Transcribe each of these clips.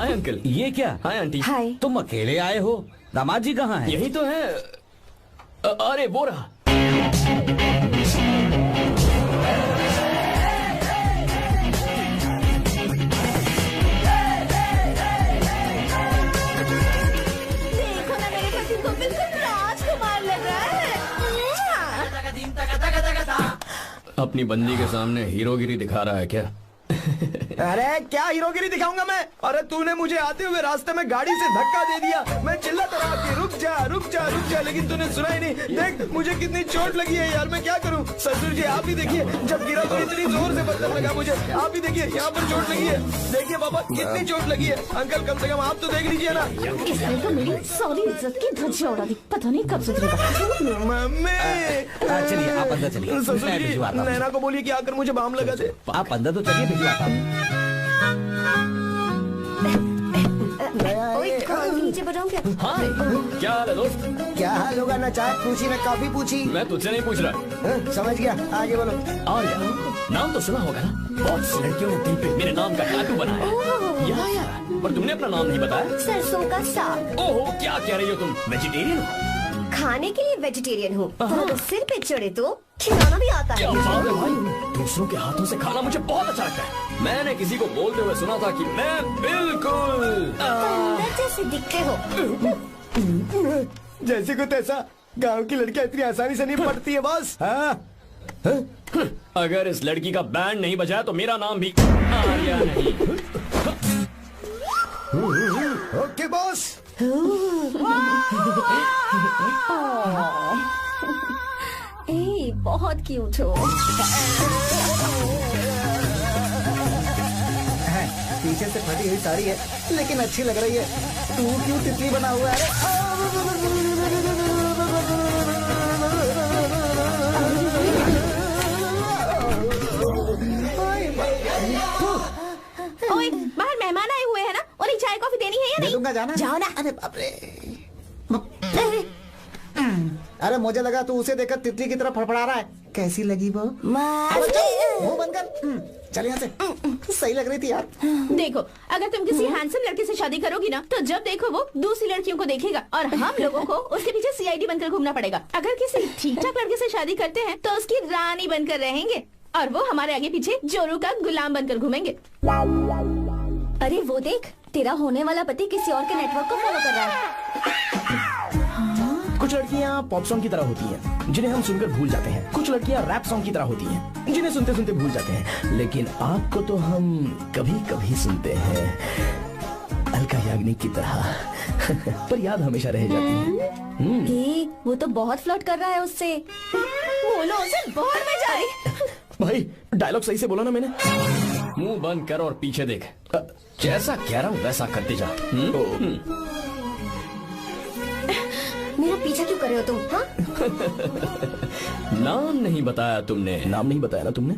हाय uncle. ये क्या? Hi aunty. Hi. तुम अकेले आए हो? दामाद जी कहाँ हैं? यही तो है। अरे वो रहा। देखो ना मेरे पति को बिल्कुल राजकुमार लग रहा है। अपनी बंदी के सामने हीरोगिरी दिखा रहा है क्या? अरे क्या हीरोगिरी दिखाऊंगा मैं? अरे तूने मुझे आते हुए रास्ते में गाड़ी से धक्का दे दिया। मैं चिल्लाता रहा कि रुक जा रुक जा रुक जा, लेकिन तूने सुना ही नहीं। देख मुझे कितनी चोट लगी है यार, मैं क्या करूं? ससुर जी आप ही देखिए, जब गिरा तो इतनी जोर से पत्थर लगा मुझे। आप ही देखिए यहाँ पर चोट लगी है। देखिए पापा कितनी चोट लगी है। अंकल कम से कम आप तो देख लीजिए ना। इसने तो मेरी सारी इज्जत की धज्जियां उड़ा दी। पता नहीं कब सुधरेगा। मम्मी चलिए आप अंदर चलिए। ससुर मैं जी भिजवाता हूँ। नैना को बोलिए कि आकर मुझे बाम लगा दे। आप अंदर तो चलिए, भिजवाता हूँ। ओए कौन नीचे बढ़ाऊं क्या? हाय, क्या हाल है दोस्त? क्या हाल होगा ना? चाय पूछी ना कॉफी पूछी? मैं तुझसे नहीं पूछ रहा। समझ गया, आगे बोलो। आर्या, नाम तो सुना होगा ना? बहुत सी लड़कियों ने दिल पे मेरे नाम का टैटू बनाया। यार, पर तुमने अपना नाम नहीं बताया। सरसों का साग। ओहो, क्या कह रही हो तुम? वेजिटेरियन हो? खाने के लिए वेजिटेरियन हूँ, अगर सिर पे चढ़े तो खिलाना भी आता क्या है। बात है भाई, दूसरों के हाथों से खाना मुझे बहुत अच्छा लगता है। मैंने किसी को बोलते हुए सुना था कि मैं बिल्कुल अंदर जैसे दिखते हो। जैसे को तैसा। गांव की लड़कियां इतनी आसानी से नहीं पढ़ती है बस। हाँ अगर इस लड़की का बैंड नहीं बजाया तो मेरा नाम भी आर्या नहीं। Okay boss. ए, बहुत क्यूट हो। पीछे से फटी हुई साड़ी है लेकिन अच्छी लग रही है। तू क्यों तितली बना हुआ है? ओए, बाहर मेहमान आए हुए हैं ना, उन्हें चाय कॉफी देनी है या दे नहीं? दूंगा, जाना। जाओ ना। अरे बाप रे। अरे मुझे लगा तू उसे देखकर तितली की तरफ फड़फड़ा रहा है। कैसी लगी वो? मुंह बंद कर। चल यहाँ से। सही लग रही थी यार। देखो, अगर तुम किसी हैंडसम लड़के से शादी करोगी ना, तो जब देखो वो दूसरी लड़कियों को देखेगा और हम लोगों को उसके पीछे सीआईडी बनकर घूमना पड़ेगा। अगर किसी ठीक ठाक लड़के से शादी करते हैं तो उसकी रानी बनकर रहेंगे और वो हमारे आगे पीछे जोरू का गुलाम बनकर घूमेंगे। अरे वो देख, तेरा होने वाला पति किसी और के नेटवर्क को फॉलो कर रहा है। कुछ लड़कियां पॉप सॉन्ग की तरह होती हैं, जिन्हें हम सुनकर भूल जाते हैं। कुछ लड़कियां रैप सॉन्ग की तरह होती हैं, जिन्हें सुनते सुनते भूल जाते हैं। लेकिन आपको तो हम कभी कभी सुनते हैं, अलका याग्निक की तरह। पर याद हमेशा रह जाती है। वो तो बहुत फ्लर्ट कर रहा है उससे। बोलो उसे, बहुत मजा आई। भाई डायलॉग सही से बोला ना मैंने? मुंह बंद कर और पीछे देख। जैसा कह रहा हूँ वैसा करते जा। मेरा पीछा क्यों कर रहे हो तुम? हाँ? नाम नहीं बताया तुमने। नाम नहीं बताया ना तुमने?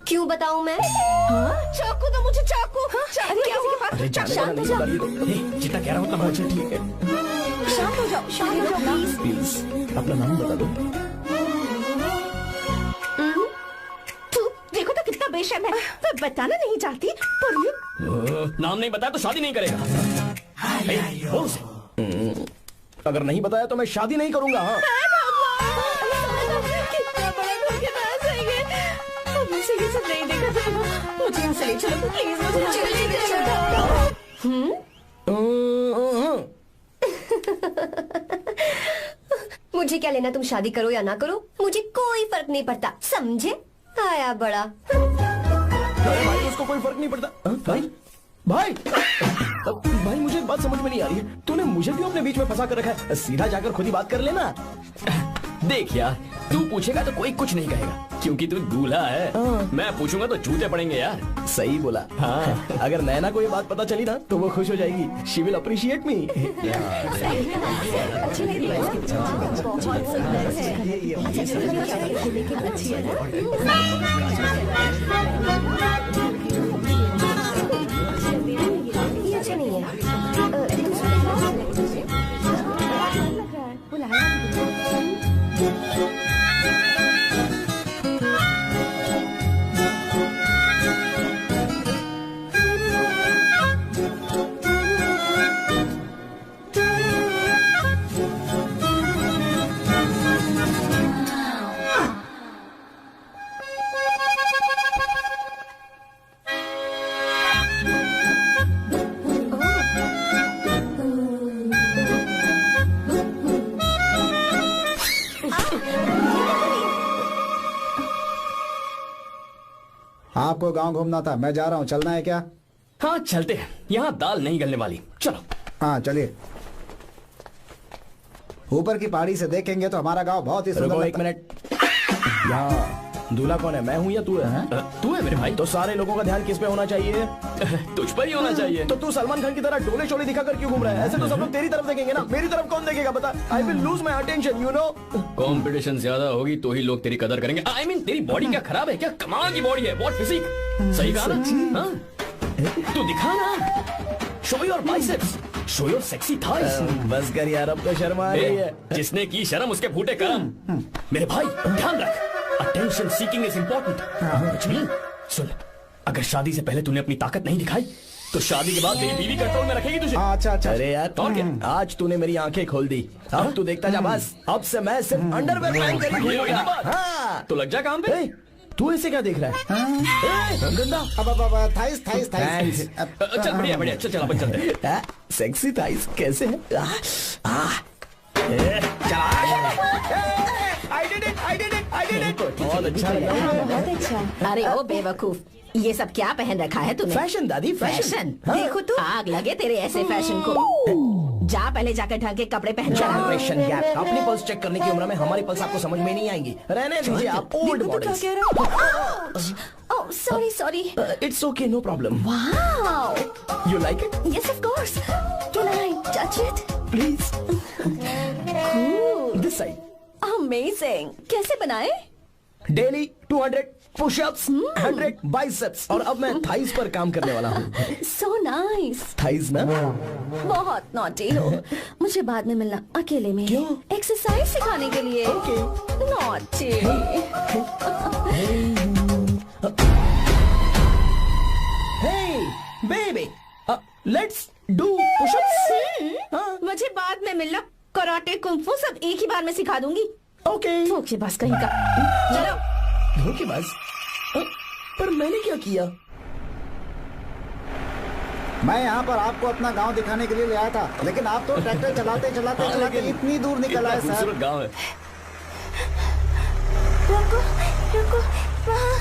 क्यों बताऊं मैं? हाँ? चाकू दो मुझे, चाकू। हाँ? क्या हुआ? अरे जाने शांत हो जाओ। जितना कह रहा हूँ उतना। अच्छा ठीक है, शांत हो जाओ, शांत हो जाओ प्लीज। प्लीज अपना नाम बता दो। तू देखो तो कितना बेशर्म है। मैं बताना नहीं चाहती पर ये नाम नहीं बताया तो शादी नहीं करेगा। बोल उसे। अगर नहीं बताया तो मैं शादी नहीं करूंगा। हाँ कितना बड़ा धोखेबाज है ये। अब मुझसे ये सब नहीं देखा जाएगा। मुझे यहाँ से ले चलो प्लीज, मुझे ले चलो। मुझे क्या लेना तुम शादी करो या ना करो, मुझे कोई फर्क नहीं पड़ता, समझे? आया बड़ा। अरे भाई उसको कोई फर्क नहीं पड़ता। भाई भाई भाई मुझे एक बात समझ में नहीं आ रही है। तूने मुझे क्यों अपने बीच में फंसा कर रखा है? सीधा जाकर खुद ही बात कर लेना। देख यार, तू पूछेगा तो कोई कुछ नहीं कहेगा क्योंकि तू दूल्हा है। मैं पूछूंगा तो जूते पड़ेंगे यार। सही बोला। हाँ अगर नैना को ये बात पता चली ना तो वो खुश हो जाएगी। शी विल अप्रिशिएट मी। ये अच्छा नहीं है। आपको गांव घूमना था, मैं जा रहा हूँ, चलना है क्या? हाँ चलते हैं, यहाँ दाल नहीं गलने वाली, चलो। हाँ चलिए। ऊपर की पहाड़ी से देखेंगे तो हमारा गांव बहुत ही सुंदर रुको लगता एक मिनट। यहाँ दूल्हा कौन है, मैं हूँ या तू है? तू है मेरे भाई। तो सारे लोगों का ध्यान किस पे होना चाहिए? तुझ पर ही होना चाहिए। तो तू सलमान खान की तरह डोले शोले दिखाकर क्यों घूम रहा है? ऐसे तो सब लोग तेरी तरफ देखेंगे ना, मेरी तरफ कौन देखेगा बता? I will lose my attention, you know. Competition ज्यादा होगी तो ही लोग तेरी कदर करेंगे। I mean, तेरी बॉडी क्या खराब है क्या? कमाल की बॉडी है, व्हाट फिजिक। सही कहा ना? हाँ? तू दिखा ना, show your biceps, show your sexy thighs. बस कर यार, अब तो शर्म आ रही है। जिसने की शर्म उसके फूटे करम। मेरे भाई ध्यान रख, अटेंशन सीकिंग इज इंपॉर्टेंट। सुन, अगर शादी से पहले तूने अपनी ताकत नहीं दिखाई तो शादी के बाद तेरी बीवी कंट्रोल में रखेगी तुझे। अच्छा अच्छा। अरे यार, और क्या? आज तूने मेरी आंखें खोल दी। अब तू देखता जा बस, अब से मैं सिर्फ अंडरवेयर पहन कर ही ये हुई ना घूमूंगा। बात? हाँ। तो लग जा काम पे। ए, तू ऐसे क्या देख रहा है? ए, गंदा। अब थाइस थाइस थाइस। चल बढ़िया बढ़िया, चल अपन चलते हैं। सेक्सी थाइस कैसे है? बहुत अच्छा लगा। बहुत अच्छा। अरे ओ बेवकूफ, ये सब क्या पहन रखा है तूने? फैशन दादी, फैशन। हाँ। देखो तू, आग लगे तेरे ऐसे फैशन को। जा पहले जाकर ढंग के कपड़े पहन कर आ। Generation gap. अपनी पल्स चेक करने की उम्र में हमारी पल्स आपको समझ में नहीं आएंगी। रहने दीजिए, आप ओल्ड देखो तो क्या मॉडल्स। कह रहा है। Oh sorry sorry. It's okay, no problem. Wow, you like it? Yes of course. Can I touch it? Please. This side. Amazing. कैसे बनाए? डेली 200 पुशअप्स, 100 बाइसेप्स, और अब मैं थाइस पर काम करने वाला हूँ। So nice. थाइस ना? बहुत नॉटी हो। मुझे बाद में मिलना अकेले में। क्यों? एक्सरसाइज सिखाने के लिए। Okay. Naughty. Hey, baby, let's do push-ups. मुझे बाद में मिलना। कराटे कुंफू सब एक ही बार में सिखा दूंगी। Okay. धोखेबाज कहीं का। चलो। धोखेबाज? पर मैंने क्या किया? मैं यहाँ पर आपको अपना गांव दिखाने के लिए ले आया था, लेकिन आप तो ट्रैक्टर चलाते चलाते चलाते इतनी दूर निकल आए सर। खूबसूरत गाँव है। रुको रुको, वहाँ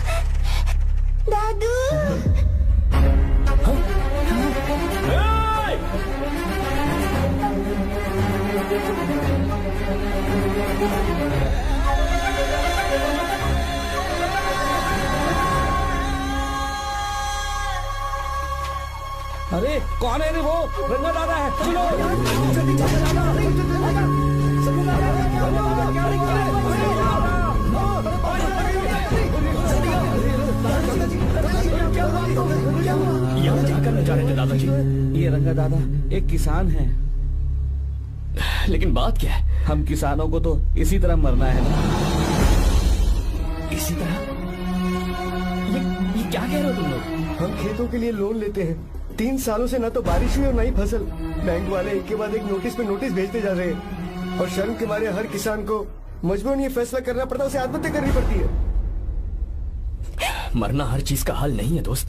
दादू। अरे कौन है रे वो? रंगा दादा है, चलो जल्दी चलो यहाँ जाकर न जा रहे थे दादाजी। ये रंगा दादा एक किसान है। लेकिन बात क्या है? हम किसानों को तो इसी तरह मरना है ना। इसी तरह? ये क्या कह रहे हो तुम लोग? हम खेतों के लिए लोन लेते हैं। 3 सालों से ना तो बारिश हुई और ना ही फसल। बैंक वाले एक के बाद एक नोटिस पे नोटिस भेजते जा रहे हैं, और शर्म के मारे हर किसान को मजबूरन ये फैसला करना पड़ता है, उसे आत्महत्या करनी पड़ती है। मरना हर चीज का हल नहीं है दोस्त,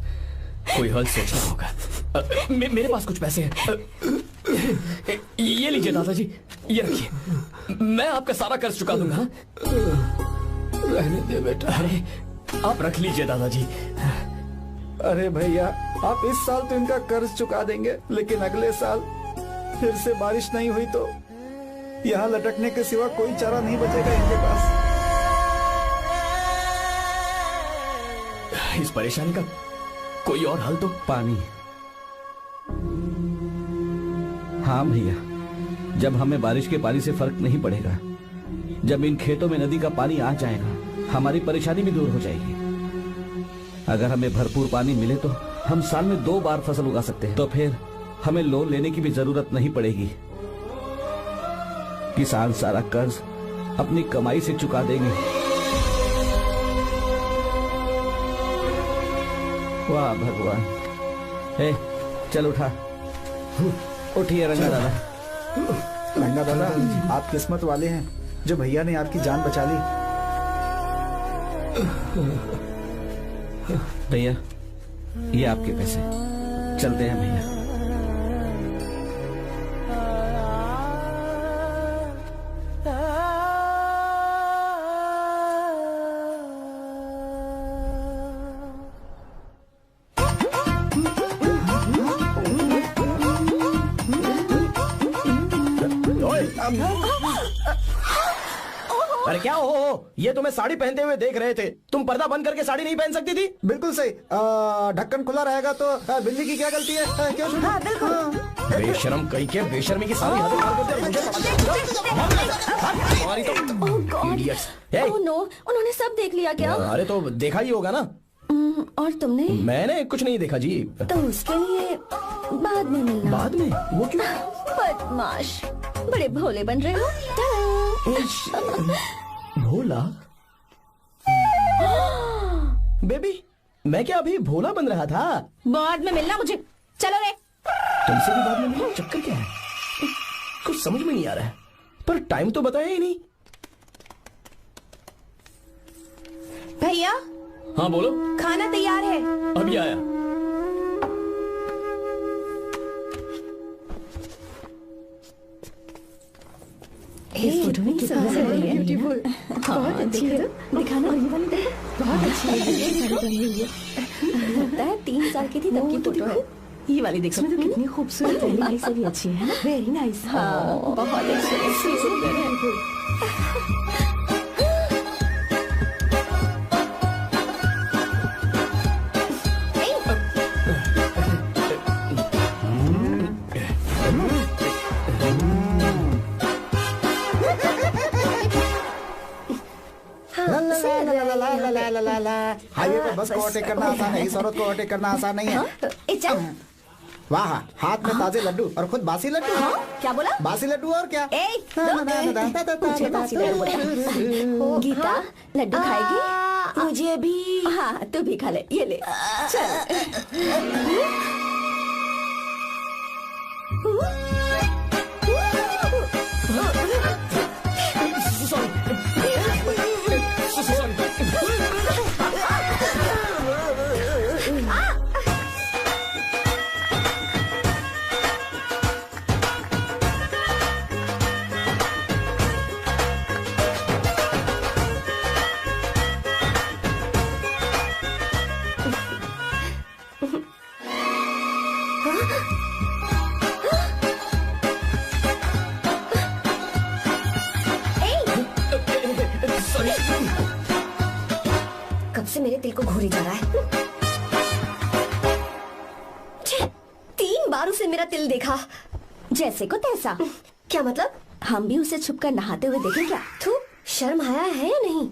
कोई हल सोचना होगा। मेरे पास कुछ पैसे हैं। ये लीजिए दादाजी, ये रखिए, मैं आपका सारा कर्ज चुका दूंगा। रहने दे बेटा। अरे आप रख लीजिए दादाजी। अरे भैया, आप इस साल तो इनका कर्ज चुका देंगे, लेकिन अगले साल फिर से बारिश नहीं हुई तो यहाँ लटकने के सिवा कोई चारा नहीं बचेगा इनके पास। इस परेशानी का कोई और हल तो? पानी। हाँ भैया, जब हमें बारिश के पानी से फर्क नहीं पड़ेगा, जब इन खेतों में नदी का पानी आ जाएगा, हमारी परेशानी भी दूर हो जाएगी। अगर हमें भरपूर पानी मिले तो हम साल में 2 बार फसल उगा सकते हैं। तो फिर हमें लोन लेने की भी जरूरत नहीं पड़ेगी। किसान सारा कर्ज अपनी कमाई से चुका देंगे। वाह भगवान। हे, चल उठा। उठिए रंगा दादा। रंगा दादा, आप किस्मत वाले हैं जो भैया ने आपकी जान बचा ली। भैया, ये आपके पैसे। चलते हैं भैया। अरे क्या हो, ये तुम्हें साड़ी पहनते हुए देख रहे थे, तुम पर्दा बंद करके साड़ी नहीं पहन सकती थी? बिल्कुल सही। ढक्कन खुला रहेगा तो बिल्ली की क्या गलती है? क्यों सुना? हाँ बिल्कुल। बेशरम कहीं के, बेशर्मी की सारी हदें पार करते मुझे ओह गॉड, ओह नो, उन्होंने सब देख लिया क्या? अरे तो देखा ही होगा ना। और तुमने? मैंने कुछ नहीं देखा जी। तो उसके लिए बाद में मिलना। बाद में? वो क्यों? बदमाश, बड़े भोले बन रहे हो। भोला? बेबी, मैं क्या अभी भोला बन रहा था? बाद में मिलना मुझे। चलो रे। तुमसे भी बाद में मिलना? चक्कर क्या है? कुछ समझ में नहीं आ रहा है, पर टाइम तो बताया ही नहीं। भैया। हाँ बोलो। खाना तैयार है। अभी आया। इस फोटो में कितना ब्यूटीफुल। बहुत अच्छी है। दिखाना। बहुत अच्छी है। लगता है 3 साल की थी तब की फोटो है। ये वाली देखो तो कितनी खूबसूरत है। नाइस भी अच्छी है ना? Very nice. हाँ बहुत अच्छी। हाईवे पे बस को ओवरटेक करना आसान है, इस औरत को ओवरटेक करना आसान नहीं है। वाह, हाथ में ताजे लड्डू और खुद बासी लड्डू। क्या बोला? बासी लड्डू और क्या? मुझे बासी लड्डू बोला। गीता लड्डू खाएगी? मुझे भी। हाँ तू भी खा ले, ये ले। कब से मेरे दिल को घूरी जा रहा है। 3 बार उसे मेरा तिल देखा, जैसे को तैसा। क्या मतलब? हम भी उसे छुपकर नहाते हुए देखें क्या? थू, शर्म आया है या नहीं?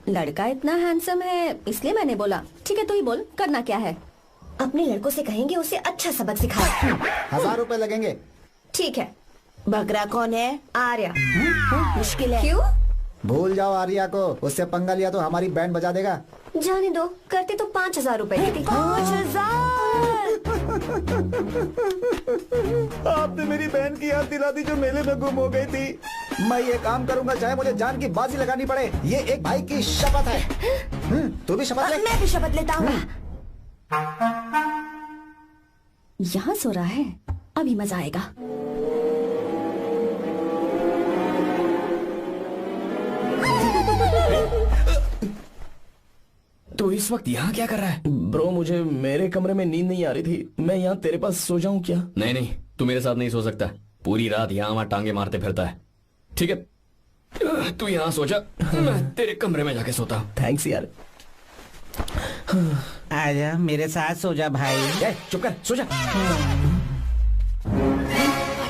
लड़का इतना हैंडसम है इसलिए मैंने बोला। ठीक है तू ही बोल, करना क्या है? अपने लड़कों से कहेंगे उसे अच्छा सबक सिखाए। 1000 रुपए लगेंगे। ठीक है। बकरा कौन है? आर्या। मुश्किल है। क्यों? भूल जाओ आर्या को, उससे पंगा लिया तो हमारी बैंड बजा देगा। जाने दो, करते तो 5000 रुपए देती। 5000। आपने मेरी बहन की याद दिला दी जो मेले में गुम हो गई थी। मैं ये काम करूंगा चाहे मुझे जान की बाजी लगानी पड़े। ये एक भाई की शपथ है। तू भी शपथ ले। मैं भी शपथ लेता हूँ। यहाँ सो रहा है, अभी मजा आएगा। तो इस वक्त यहाँ क्या कर रहा है? ब्रो, मुझे मेरे कमरे में नींद नहीं आ रही थी, मैं यहाँ तेरे पास सो जाऊं क्या? नहीं नहीं, तू मेरे साथ नहीं सो सकता। पूरी रात यहाँ वहाँ टांगे मारते फिरता है। ठीक है तू यहाँ सो जा, मैं तेरे कमरे में जाके सोता हूँ। थैंक्स यार। आजा मेरे साथ सो जा भाई। चुप कर, सो जा।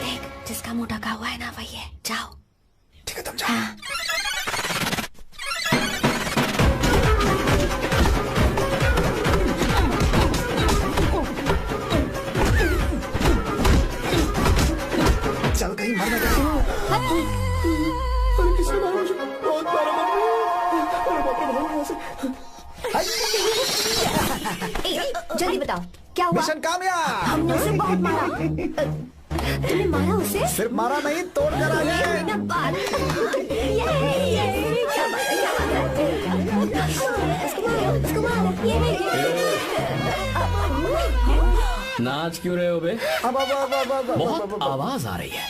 देख, जिसका मुंह ढका हुआ है ना वही है। जाओ। ठीक है तुम जाओ। चल कहीं मर ना जल्दी बताओ क्या हुआ? मिशन कामयाब। हमने उसे बहुत मारा। तुमने मारा उसे? सिर्फ मारा नहीं, तोड़ कर आ गए। क्या बात है? उसको मारो। नाच क्यों रहे हो बे? अब बहुत आवाज आ रही है।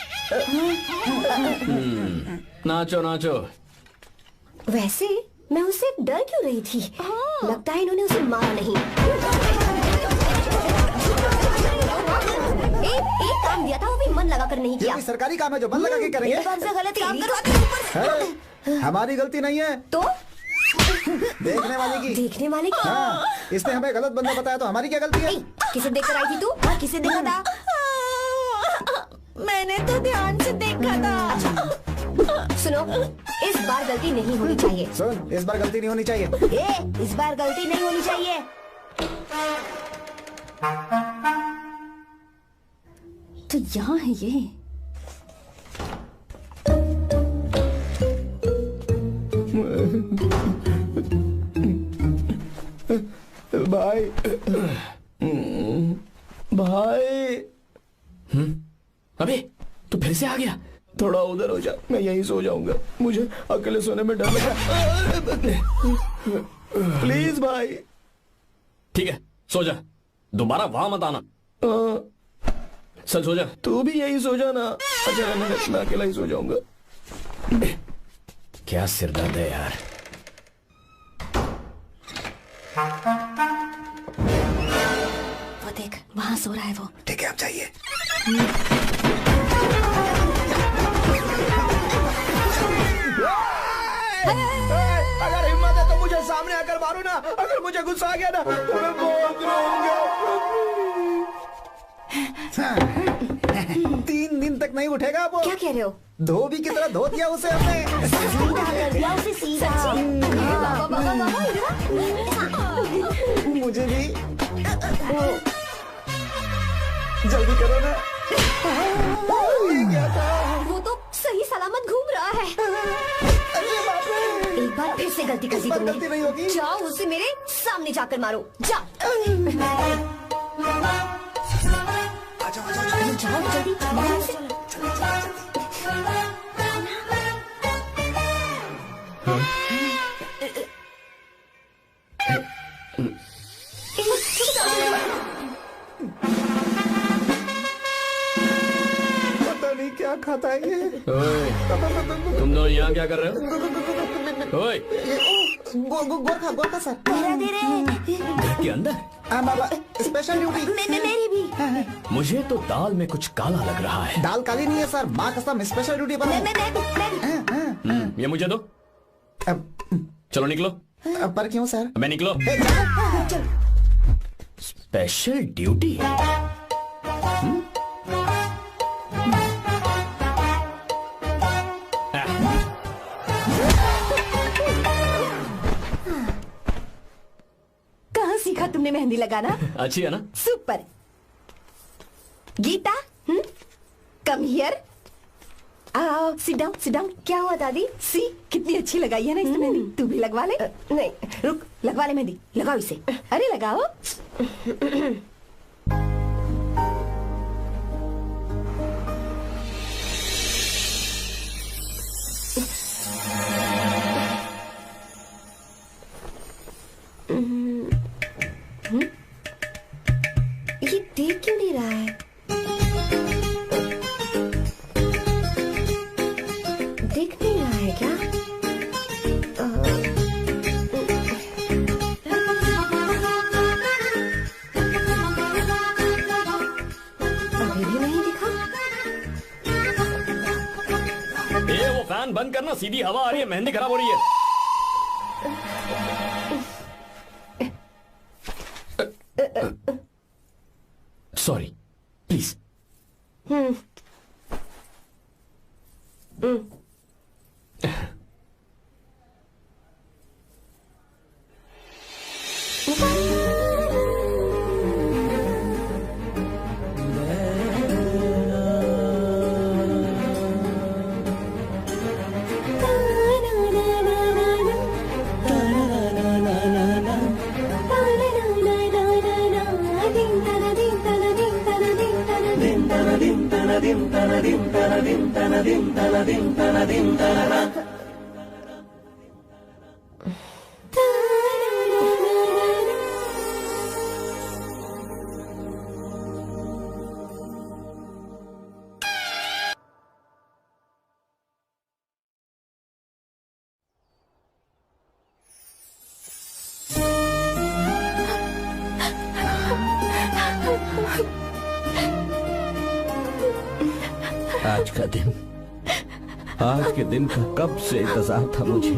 नाचो नाचो। वैसे मैं उससे डर क्यों रही थी? लगता है इन्होंने उसे मारा नहीं। एक काम दिया था वो भी मन लगा कर नहीं किया। कोई सरकारी काम है जो मन लगा के करेंगे? मेरे से गलत काम करो। है, हमारी गलती नहीं है, तो देखने वाले की। देखने वाले की? हाँ, इसने हमें गलत बंदा बताया तो हमारी क्या गलती है? किसे देखकर आई थी तू? हाँ, किसे देखा था? मैंने तो ध्यान से देखा था। सुनो, इस बार गलती नहीं होनी चाहिए। सुन, इस बार गलती नहीं होनी चाहिए। इस बार गलती नहीं होनी चाहिए। तो यहाँ है ये। भाई भाई। अबे तू फिर से आ गया। थोड़ा उधर हो जा, मैं यहीं सो जाऊंगा, मुझे अकेले सोने में डर लग रहा। प्लीज भाई। ठीक है सो जा, दोबारा वहां मत आना। चल सो जा। तू भी यही सो जा ना। अच्छा मैं अकेला ही सो जाऊंगा। क्या सिरदर्द है यार। वो देख वहां सो रहा है वो। ठीक है, आप जाइए। अगर हिम्मत है तो मुझे सामने आकर मारो ना। अगर मुझे गुस्सा आ गया ना तो मैं बहुत रोऊंगा। 3 दिन तक नहीं उठेगा वो। क्या कह रहे हो? धोबी की तरह धो दिया उसे हमने। सीधा कर दिया उसे, सीधा। बाबा, बाबा, बाबा, इधर। मुझे भी जल्दी करो ना। ये क्या था? वो तो सही सलामत घूम रहा है। अरे बाप रे। एक बार फिर से गलती कर दी इस बार गलती नहीं होगी। तुमने। जाओ उसे मेरे सामने जाकर मारो। जा। जाओ जल्दी मारो उसे। पता नहीं क्या खाता है ये। तुम दोनों यहाँ क्या कर रहे हो? ओए, गोरखा सर। धीरे धीरे। घर के अंदर? बाबा स्पेशल ड्यूटी। मेरी भी। मुझे तो दाल में कुछ काला लग रहा है। दाल काली नहीं है सर, माँ कसम स्पेशल ड्यूटी पर। ये मुझे दो। चलो निकलो। पर क्यों सर? मैं निकलो। Special duty? कहाँ सीखा तुमने मेहंदी लगाना? अच्छी है ना? सुपर। Geeta, come here. आओ, सिट डाउन, सिट डाउन। क्या हुआ दादी? सी कितनी अच्छी लगाई है ना इसने मेहंदी। तू भी लगवा ले। नहीं रुक, लगवा ले मेहंदी। लगाओ इसे। अरे लगाओ। ये देख क्यों नहीं रहा है? देख नहीं रहा है क्या? अभी भी नहीं दिखा। वो फैन बंद करना, सीधी हवा आ रही है, मेहंदी खराब हो रही है। Sorry, please. आज का दिन, आज के दिन का कब से इंतजार था मुझे।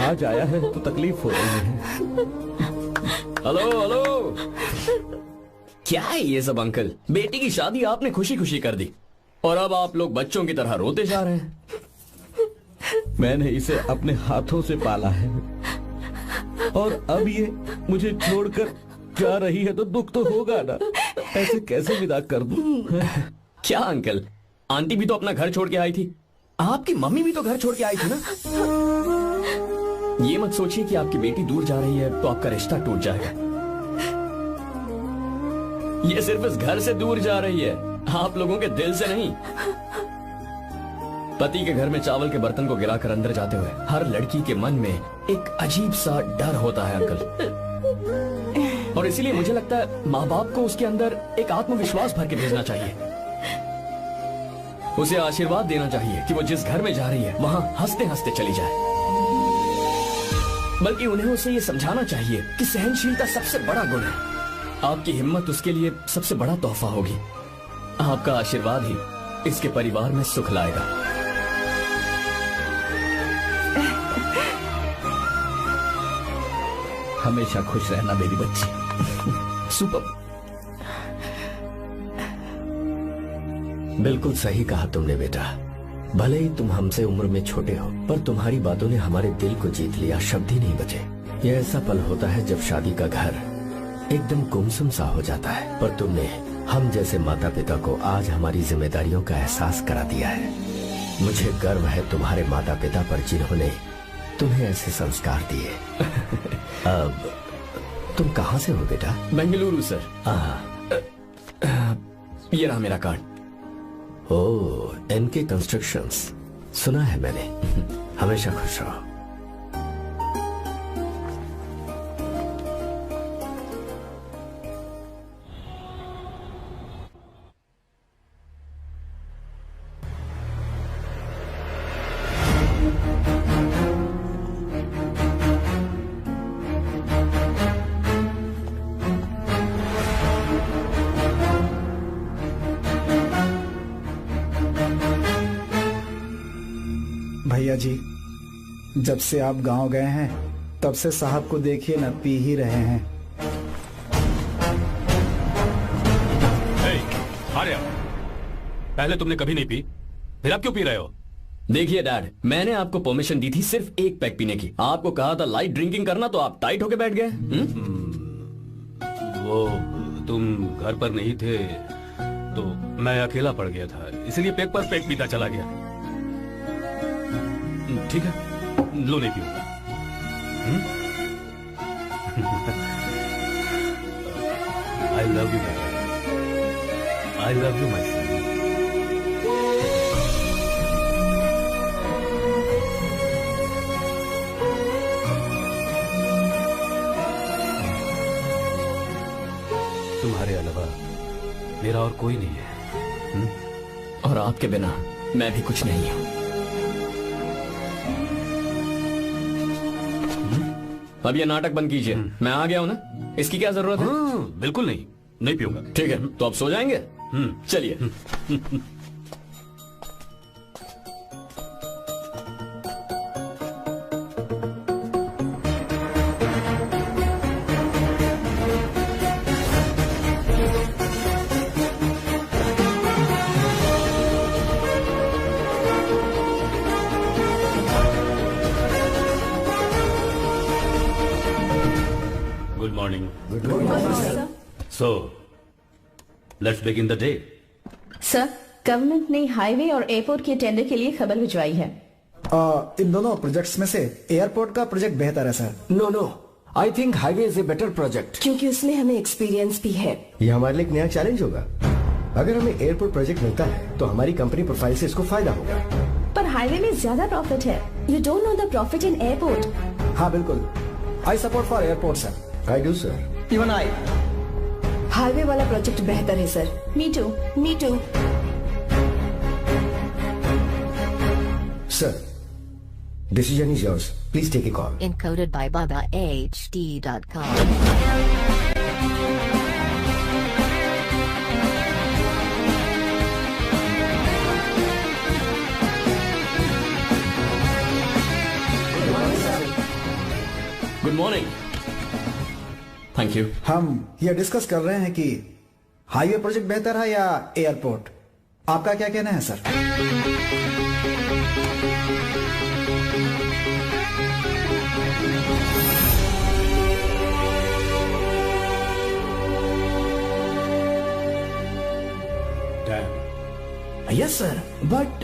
आज आया है तो तकलीफ हो रही है। हेलो हेलो, क्या है ये सब अंकल? बेटी की शादी आपने खुशी खुशी कर दी और अब आप लोग बच्चों की तरह रोते जा रहे हैं। मैंने इसे अपने हाथों से पाला है और अब ये मुझे छोड़कर जा रही है तो दुख तो होगा ना। ऐसे कैसे विदा कर दूं? क्या अंकल, आंटी भी तो अपना घर छोड़ के आई थी, आपकी मम्मी भी तो घर छोड़ के आई थी ना। ये मत सोचिए कि आपकी बेटी दूर जा रही है तो आपका रिश्ता टूट जाएगा। ये सिर्फ इस घर से दूर जा रही है, आप लोगों के दिल से नहीं। पति के घर में चावल के बर्तन को गिराकर अंदर जाते हुए हर लड़की के मन में एक अजीब सा डर होता है अंकल, और इसीलिए मुझे लगता है माँ बाप को उसके अंदर एक आत्मविश्वास भर के भेजना चाहिए। उसे आशीर्वाद देना चाहिए कि वो जिस घर में जा रही है वहां हंसते हंसते चली जाए। बल्कि उन्हें उसे ये समझाना चाहिए कि सहनशीलता सबसे बड़ा गुण है। आपकी हिम्मत उसके लिए सबसे बड़ा तोहफा होगी। आपका आशीर्वाद ही इसके परिवार में सुख लाएगा। हमेशा खुश रहना मेरी बच्ची। सुपर। बिल्कुल सही कहा तुमने बेटा। भले ही तुम हमसे उम्र में छोटे हो, पर तुम्हारी बातों ने हमारे दिल को जीत लिया, शब्द ही नहीं बचे। यह ऐसा पल होता है जब शादी का घर एकदम गुमसुम सा हो जाता है, पर तुमने हम जैसे माता पिता को आज हमारी जिम्मेदारियों का एहसास करा दिया है। मुझे गर्व है तुम्हारे माता पिता पर जिन्होंने तुम्हें ऐसे संस्कार दिए। अब तुम कहाँ से हो बेटा? बेंगलुरु सर। ये रहा मेरा कार्ड। ओह, एनके कंस्ट्रक्शंस, सुना है मैंने। हमेशा खुश रहो। भैया जी, जब से आप गांव गए हैं तब से साहब को देखिए ना, पी ही रहे हैं। आर्या, पहले तुमने कभी नहीं पी, फिर अब क्यों पी रहे हो? देखिए डैड, मैंने आपको परमिशन दी थी सिर्फ एक पैक पीने की। आपको कहा था लाइट ड्रिंकिंग करना, तो आप टाइट होके बैठ गए। वो तुम घर पर नहीं थे तो मैं अकेला पड़ गया था, इसलिए पैक पर पैक पीता चला गया। ठीक है, लो नहीं पीऊंगा। आई लव यू बेटा, I love you my son. तुम्हारे अलावा मेरा और कोई नहीं है। और आपके बिना मैं भी कुछ नहीं हूं। अब ये नाटक बंद कीजिए। मैं आ गया हूं ना, इसकी क्या जरूरत है? बिल्कुल नहीं, नहीं पीऊंगा। ठीक है, तो आप सो जाएंगे? चलिए। So, let's begin the day. Sir, government ने हाईवे और एयरपोर्ट के टेंडर के लिए खबर भिजवाई है। इन दोनों प्रोजेक्ट्स में से एयरपोर्ट का प्रोजेक्ट बेहतर है sir. No, I think highway is a better project, क्योंकि उसमें हमें एक्सपीरियंस भी है। ये हमारे लिए एक नया चैलेंज होगा। अगर हमें एयरपोर्ट प्रोजेक्ट मिलता है तो हमारी कंपनी प्रोफाइल से इसको फायदा होगा। पर हाईवे में ज्यादा प्रॉफिट है। You don't know the profit in airport. हाँ बिल्कुल, I support for airport sir. I do sir. Even I. Highway वाला प्रोजेक्ट बेहतर है sir. Me too. Sir, decision is yours. Please take a call. Encoded by BabaHD.com. Thank you. हम ये discuss कर रहे हैं कि हाईवे प्रोजेक्ट बेहतर है या एयरपोर्ट। आपका क्या कहना है sir? Yes sir, but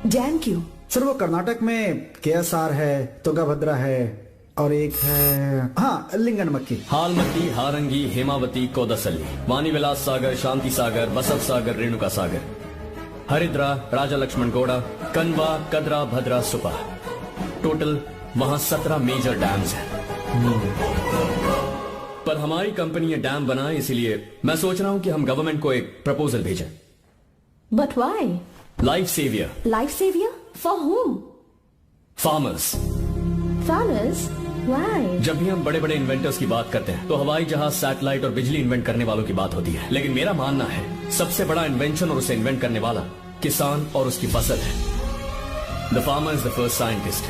dam क्यों? सर वो कर्नाटक में केएसआर है, तुंगभद्रा है और एक है हाँ लिंगनमक्की। हालमती, हारंगी, हेमावती, कोदसल्ली, वाणीविलास सागर, शांति सागर, बसव सागर, रेणुका सागर, हरिद्रा, राजा लक्ष्मण गौड़ा, कनवा, कदरा, भद्रा, सुपा। टोटल वहां 17 मेजर डैम्स हैं। पर हमारी कंपनी ये डैम बनाए, इसीलिए मैं सोच रहा हूं कि हम गवर्नमेंट को एक प्रपोजल भेजें। But why? Life saviour. Life saviour for whom? Farmers. Farmers? Why? जब भी हम बड़े बड़े इन्वेंटर्स की बात करते हैं तो हवाई जहाज, सैटेलाइट और बिजली इन्वेंट करने वालों की बात होती है, लेकिन मेरा मानना है सबसे बड़ा इन्वेंशन और उसे इन्वेंट करने वाला किसान और उसकी फसल है। The farmer is the first scientist.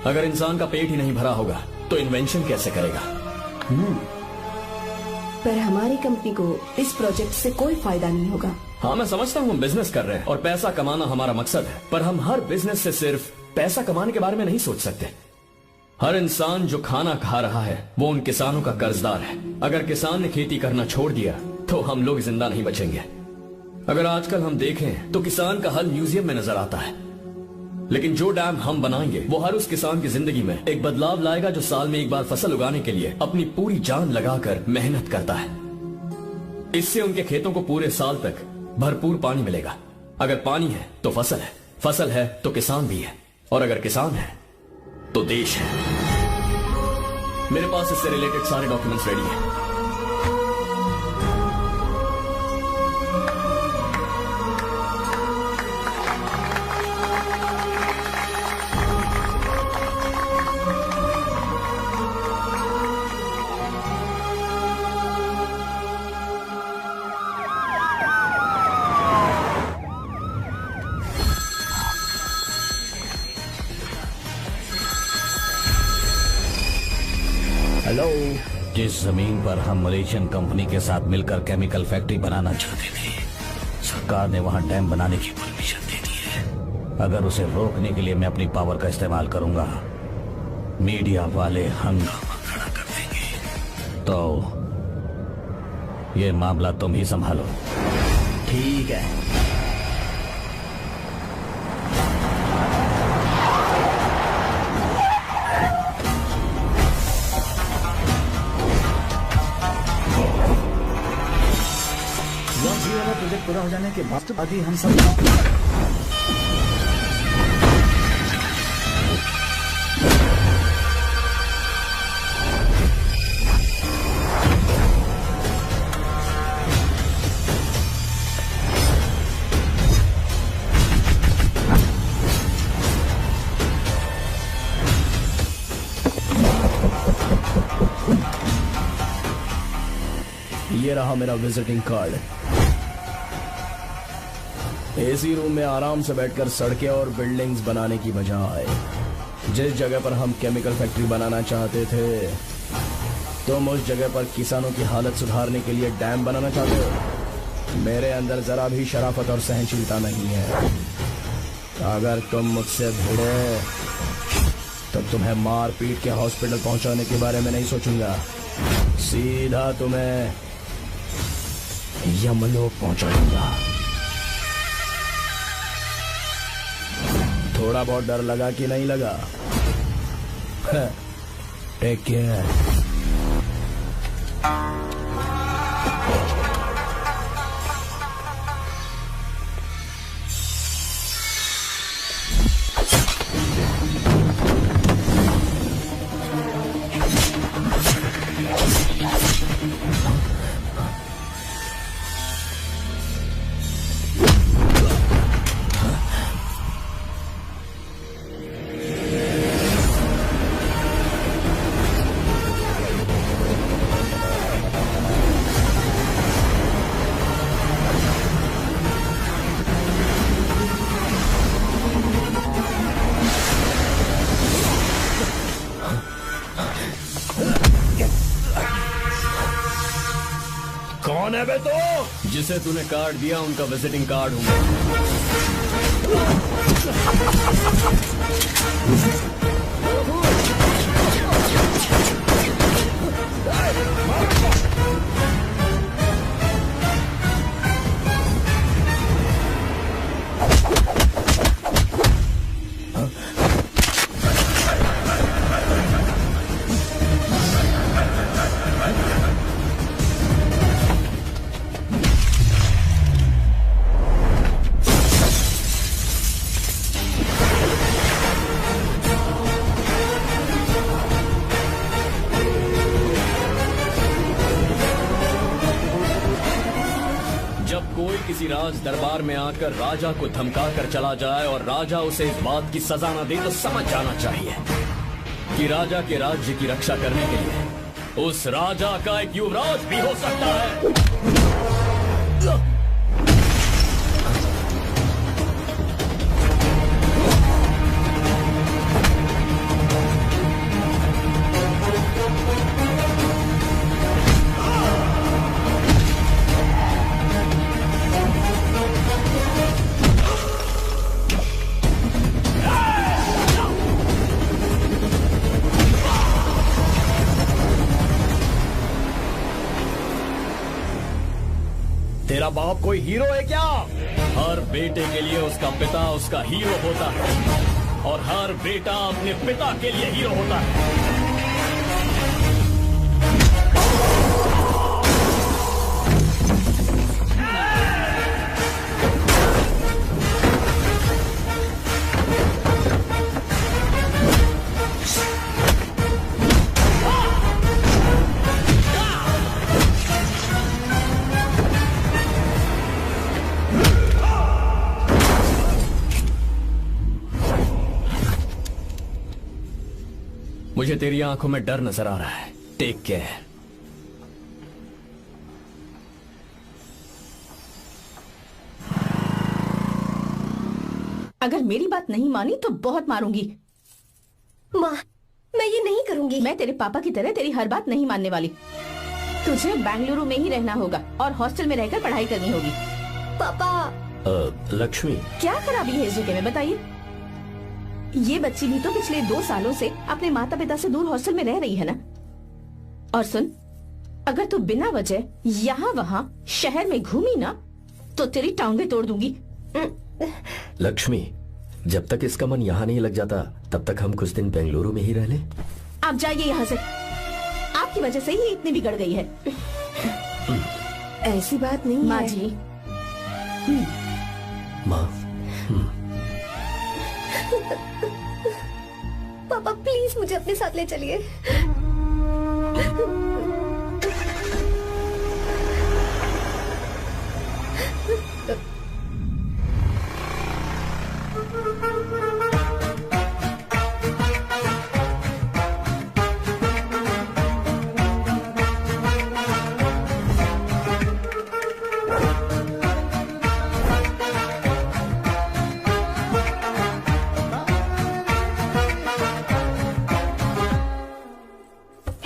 अगर इंसान का पेट ही नहीं भरा होगा तो इन्वेंशन कैसे करेगा? पर हमारी कंपनी को इस प्रोजेक्ट से कोई फायदा नहीं होगा। हाँ, मैं समझता हूँ हम बिजनेस कर रहे हैं और पैसा कमाना हमारा मकसद है, पर हम हर बिजनेस से सिर्फ पैसा कमाने के बारे में नहीं सोच सकते। हर इंसान जो खाना खा रहा है वो उन किसानों का कर्जदार है। अगर किसान ने खेती करना छोड़ दिया तो हम लोग जिंदा नहीं बचेंगे। अगर आजकल हम देखें तो किसान का हल म्यूजियम में नजर आता है, लेकिन जो डैम हम बनाएंगे वो हर उस किसान की जिंदगी में एक बदलाव लाएगा जो साल में एक बार फसल उगाने के लिए अपनी पूरी जान लगाकर मेहनत करता है। इससे उनके खेतों को पूरे साल तक भरपूर पानी मिलेगा। अगर पानी है तो फसल है, फसल है तो किसान भी है, और अगर किसान है तो देश है। मेरे पास इससे रिलेटेड सारे डॉक्यूमेंट्स रेडी हैं। जिस जमीन पर हम मलेशियन कंपनी के साथ मिलकर केमिकल फैक्ट्री बनाना चाहते थे, सरकार ने वहां डैम बनाने की परमिशन दे दी है। अगर उसे रोकने के लिए मैं अपनी पावर का इस्तेमाल करूंगा, मीडिया वाले हंगामा खड़ा कर देंगे। तो ये मामला तुम ही संभालो। ठीक है। प्रोजेक्ट पूरा हो जाने के बाद अभी हम सब ये रहा मेरा विजिटिंग कार्ड। एसी रूम में आराम से बैठकर सड़कें और बिल्डिंग्स बनाने की बजाय जिस जगह पर हम केमिकल फैक्ट्री बनाना चाहते थे, तुम उस जगह पर किसानों की हालत सुधारने के लिए डैम बनाना चाहते हो। मेरे अंदर जरा भी शराफत और सहनशीलता नहीं है। अगर तुम मुझसे भिड़े तो तुम्हें मार पीट के हॉस्पिटल पहुंचाने के बारे में नहीं सोचूंगा, सीधा तुम्हें यमलोक पहुंचाऊंगा। थोड़ा बहुत डर लगा कि नहीं लगा? Take care. कौन है बे तो? जिसे तूने कार्ड दिया उनका विजिटिंग कार्ड हूँ मैं। किसी राज दरबार में आकर राजा को धमका कर चला जाए और राजा उसे इस बात की सजा न दे तो समझ जाना चाहिए कि राजा के राज्य की रक्षा करने के लिए उस राजा का एक युवराज भी हो सकता है। तेरा बाप कोई हीरो है क्या? हर बेटे के लिए उसका पिता उसका हीरो होता है और हर बेटा अपने पिता के लिए हीरो होता है। मुझे तेरी आंखों में डर नजर आ रहा है। Take care. अगर मेरी बात नहीं मानी तो बहुत मारूंगी। माँ, मैं ये नहीं करूंगी। मैं तेरे पापा की तरह तेरी हर बात नहीं मानने वाली। तुझे बेंगलुरु में ही रहना होगा और हॉस्टल में रहकर पढ़ाई करनी होगी। पापा। लक्ष्मी, क्या खराबी है इस जगह में बताइए? ये बच्ची भी तो पिछले 2 सालों से अपने माता पिता से दूर हॉस्टल में रह रही है ना। और सुन, अगर तू बिना वजह यहाँ वहाँ शहर में घूमी ना तो तेरी टांगें तोड़ दूंगी। लक्ष्मी, जब तक इसका मन यहाँ नहीं लग जाता तब तक हम कुछ दिन बेंगलुरु में ही रह लें। आप जाइए यहाँ से। आपकी वजह से ही इतनी बिगड़ गई है। ऐसी बात नहीं माँ है। जी। माँ, पापा प्लीज मुझे अपने साथ ले चलिए।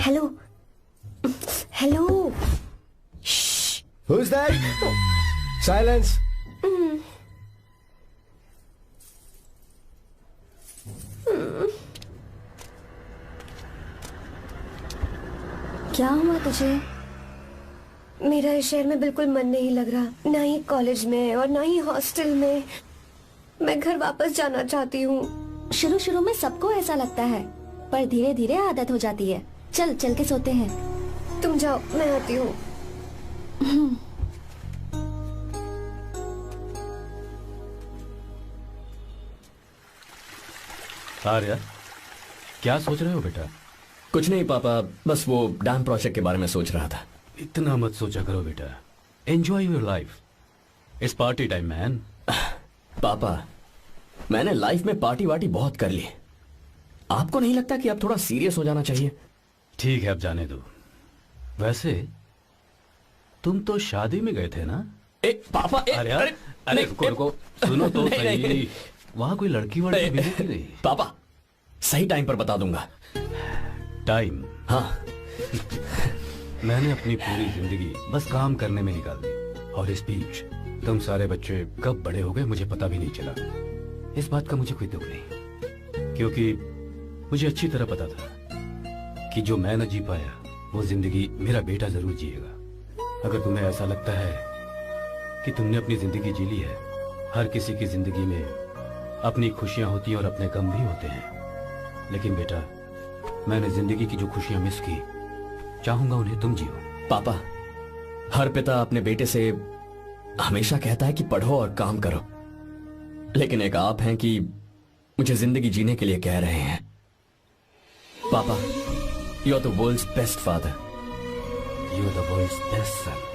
Hello hello. Who's that? Silence. क्या हुआ तुझे? मेरा इस शहर में बिल्कुल मन नहीं लग रहा, ना ही कॉलेज में और ना ही हॉस्टल में। मैं घर वापस जाना चाहती हूँ। शुरू शुरू में सबको ऐसा लगता है, पर धीरे धीरे आदत हो जाती है। चल चल के सोते हैं। तुम जाओ, मैं आती हूँ। आर्या, क्या सोच रहे हो बेटा? कुछ नहीं पापा, बस वो डैम प्रोजेक्ट के बारे में सोच रहा था। इतना मत सोचा करो बेटा। Enjoy your life. It's party time man. पापा, मैंने लाइफ में पार्टी वार्टी बहुत कर ली। आपको नहीं लगता कि अब थोड़ा सीरियस हो जाना चाहिए? ठीक है, अब जाने दो। वैसे तुम तो शादी में गए थे ना? पापा, अरे रुको रुको, सुनो तो सही। वहां कोई लड़की वड़की मिली थी नहीं? पापा, सही टाइम पर बता दूंगा। टाइम? हाँ। मैंने अपनी पूरी जिंदगी बस काम करने में निकाल दी, और इस बीच तुम सारे बच्चे कब बड़े हो गए मुझे पता भी नहीं चला। इस बात का मुझे कोई दुख नहीं, क्योंकि मुझे अच्छी तरह पता था कि जो मैं न जी पाया वो जिंदगी मेरा बेटा जरूर जिएगा। अगर तुम्हें ऐसा लगता है कि तुमने अपनी जिंदगी जी ली है, हर किसी की जिंदगी में अपनी खुशियां होती हैं और अपने गम भी होते हैं, लेकिन बेटा मैंने जिंदगी की जो खुशियां मिस की, चाहूंगा उन्हें तुम जियो। पापा, हर पिता अपने बेटे से हमेशा कहता है कि पढ़ो और काम करो, लेकिन एक आप हैं कि मुझे जिंदगी जीने के लिए कह रहे हैं। पापा, you are the world's best father, you are the world's best son.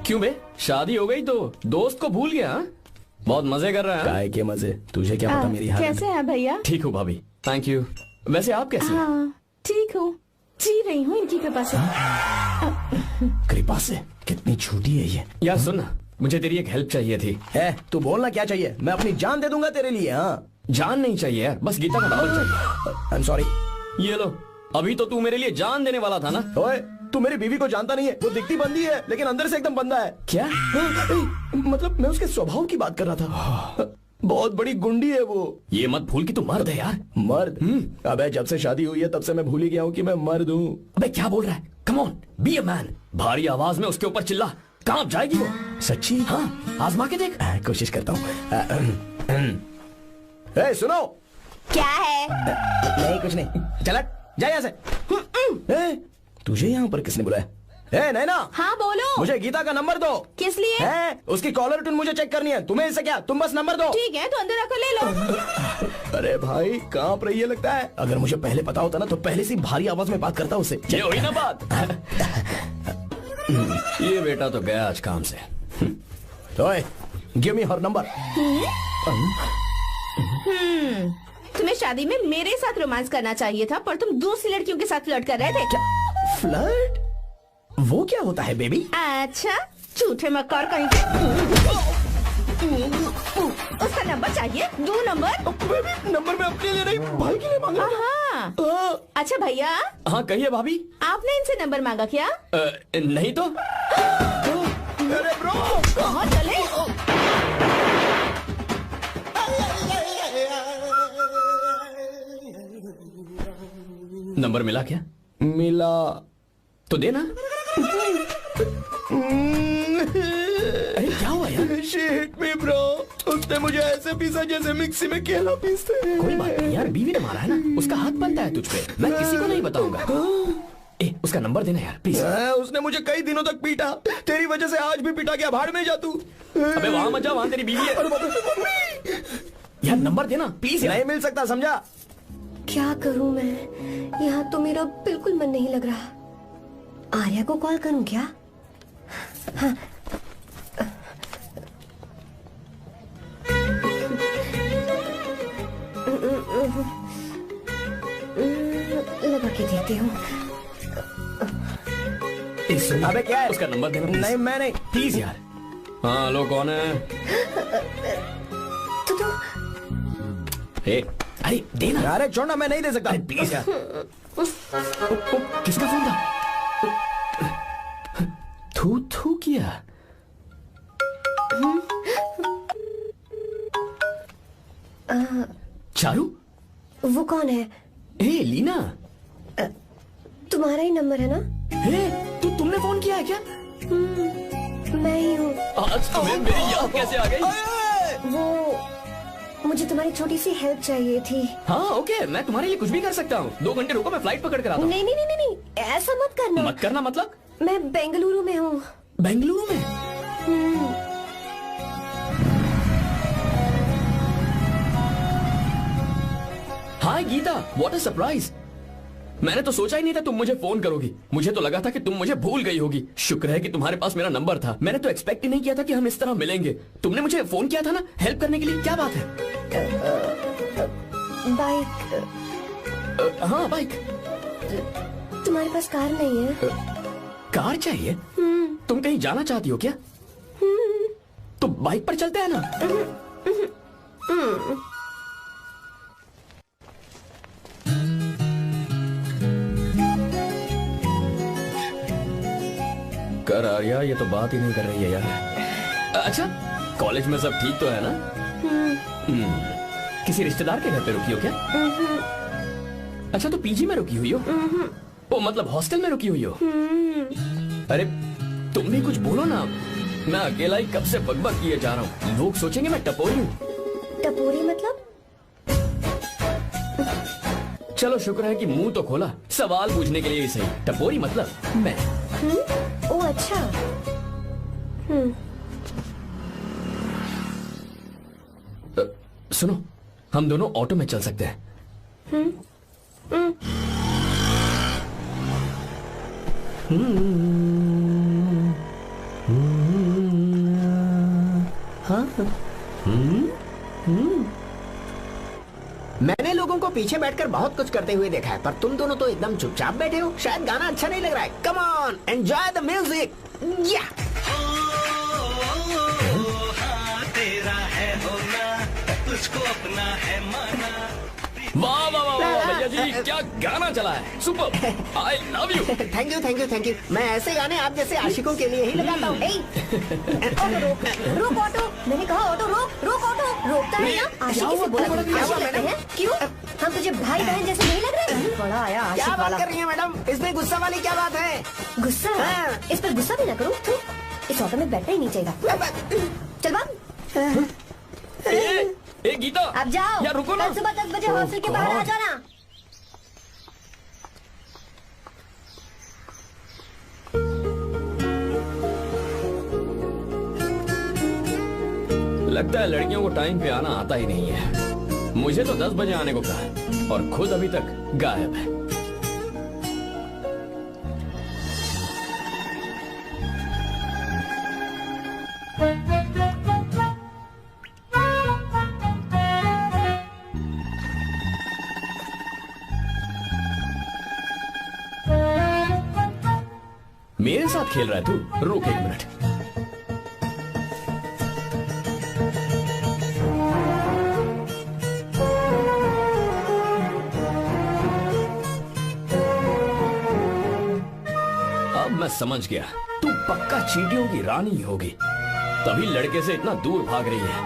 क्यों बे, शादी हो गई तो दोस्त को भूल गया? हा? बहुत मजे कर रहा है। काय के मजे, तुझे क्या पता मेरी हालत। कैसे हैं भैया? ठीक हूँ भाभी, थैंक यू। वैसे आप कैसे हैं? हाँ, ठीक हूँ, जी रही हूँ इनकी कृपा से। कृपा से? कितनी झूठी है ये। यार सुन ना, मुझे तेरी एक हेल्प चाहिए थी। है, तू बोलना क्या चाहिए, मैं अपनी जान दे दूंगा तेरे लिए। हाँ, जान नहीं चाहिए यार, बस गीता का नंबर चाहिए। I am sorry. ये लो, अभी तो तू मेरे लिए जान देने वाला था ना। ओए, तू मेरी बीवी को जानता नहीं है, वो दिखती बंदी है लेकिन अंदर से एकदम बंदा है। क्या? मतलब मैं उसके स्वभाव की बात कर रहा था। बहुत बड़ी गुंडी है वो। ये मत भूल कि तू मर्द है यार। मर्द? अबे जब से शादी हुई है तब से मैं भूल ही गया हूँ कि मैं मर्द हूँ। अबे क्या बोल रहा है? Come on, be a man. भारी आवाज में उसके ऊपर चिल्ला, कांप जाएगी वो। सच्ची? हाँ, आजमा के देख। कोशिश करता हूँ। सुनो। क्या है? नहीं कुछ नहीं, चल जा यहाँ से। तुझे यहाँ पर किसने बुलाया? नैना। हाँ बोलो। मुझे गीता का नंबर दो। किस लिए? उसकी कॉलर ट्यून मुझे चेक करनी है। तुम्हें इससे क्या, तुम बस नंबर दो। ठीक है, तो अंदर आकर ले लो। अरे भाई, कांप रही है लगता है। अगर मुझे पहले पता होता ना तो पहले से भारी आवाज में बात करता उससे। ये हुई ना बात। ये बेटा तो गया आज काम से। ओए, गिव मी हर नंबर। तुम्हें शादी में मेरे साथ रोमांस करना चाहिए था, पर तुम दूसरी लड़कियों के साथ फ्लर्ट कर रहे थे। क्या फ्लर्ट? वो क्या होता है बेबी? अच्छा, झूठे मक्कार कहीं के। उसका नंबर चाहिए? दो नंबर। बेबी, नंबर मैं अपने लिए नहीं, भाई के लिए मांगा। हाँ। अच्छा भैया। हाँ कहिए भाभी। आपने इनसे नंबर मांगा क्या? नहीं तो। अरे ब्रो, कहाँ चले? नंबर मिला क्या? मिला तो देना। अरे क्या हुआ यार? शिट मी ब्रो, उसने मुझे ऐसे पीसा जैसे मिक्सी में केला पीसते हैं। कोई बात नहीं यार, बीवी ने मारा है ना, उसका हाथ बनता है तुझ पे। मैं किसी को नहीं बताऊंगा। उसका नंबर देना यार प्लीज। उसने मुझे कई दिनों तक पीटा, तेरी वजह से आज भी पीटा गया। भाड़ में जा तू। अबे वहां मत जा, वहां तेरी बीवी है। यार नंबर देना प्लीज। नहीं मिल सकता, समझा? क्या करूं मैं, यहाँ तो मेरा बिल्कुल मन नहीं लग रहा। आर्या को कॉल करूं क्या? हाँ। लगा के देती हूँ। अबे क्या है? उसका नंबर देना नहीं, मैं नहीं। प्लीज यार। हाँ लो, कौन है? तो अरे देना। अरे छोड़ना, मैं नहीं दे सकता। प्लीज यार। किसका फोन था? थू थू किया। चारू? वो कौन है? लीना। तुम्हारा ही नंबर है ना? तुमने फोन किया है क्या? मैं ही हूँ। आज तुम्हें मेरी याद कैसे आ गई? वो मुझे तुम्हारी छोटी सी हेल्प चाहिए थी। हाँ ओके, मैं तुम्हारे लिए कुछ भी कर सकता हूँ। 2 घंटे रुको, मैं फ्लाइट पकड़ कर आता हूँ। नहीं नहीं नहीं नहीं, ऐसा मत करना। मत करना मतलब? मैं बेंगलुरु में हूँ। बेंगलुरु में? हाय गीता, व्हाट अ सरप्राइज। मैंने तो सोचा ही नहीं था तुम मुझे फोन करोगी। मुझे तो लगा था कि तुम मुझे भूल गई होगी। शुक्र है कि तुम्हारे पास मेरा नंबर था। मैंने तो एक्सपेक्ट ही नहीं किया था कि हम इस तरह मिलेंगे। तुमने मुझे फोन किया था ना हेल्प करने के लिए, क्या बात है? बाइक। हाँ बाइक। तुम्हारे पास कार नहीं है? कार चाहिए? तुम कहीं जाना चाहती हो क्या? तो बाइक पर चलते हैं ना। आर्या ये तो बात ही नहीं कर रही है यार। अच्छा कॉलेज में सब ठीक तो है ना? किसी रिश्तेदार के घर पे रुकी हो क्या? अच्छा तो पीजी में रुकी हुई हो? ओ मतलब हॉस्टल में रुकी हुई हो? अरे तुम भी कुछ बोलो ना। मैं अकेला ही कब से बकबक किए जा रहा हूँ। लोग सोचेंगे मैं टपोरी हूँ। टपोरी मतलब? चलो शुक्र है कि मुंह तो खोला, सवाल पूछने के लिए ही सही। टपोरी मतलब मैं। ओ अच्छा। सुनो हम दोनों ऑटो में चल सकते हैं। मैंने लोगों को पीछे बैठकर बहुत कुछ करते हुए देखा है, पर तुम दोनों तो एकदम चुपचाप बैठे हो। शायद गाना अच्छा नहीं लग रहा है। Come on enjoy the music. या तेरा है होना, तुझको अपना है माना। वाह वाह वाह वाह भैया जी क्या गाना चला है। Super I love you. Thank you thank you thank you. मैं ऐसे गाने आप जैसे आशिकों के लिए ही लगाता हूँ। ऑटो रोक, रोक ऑटो। मैंने कहा ऑटो रोक, रोक ऑटो। रोकता है ना? आशिक किसे बोला? क्या हुआ मैडम? क्यों? हम तुझे भाई बहन जैसे नहीं लग रहे? बड़ा आया आशिक क्या वाला। बात कर रही है मैडम? इसमें गुस्सा वाली क्या बात है? गुस्सा? हाँ। इस पर गुस्सा भी ना करो। इस ऑटो में बैठना ही नहीं चाहिए। चल बाब। ए गीता अब जाओ। यार रुको ना। कल सुबह 10 बजे हॉस्टल के बाहर आ जाना। लगता है लड़कियों को टाइम पे आना आता ही नहीं है। मुझे तो 10 बजे आने को कहा और खुद अभी तक गायब है। मेरे साथ खेल रहा है तू? रुक एक मिनट। अब मैं समझ गया, तू पक्का चींटियों की रानी होगी, तभी लड़के से इतना दूर भाग रही है।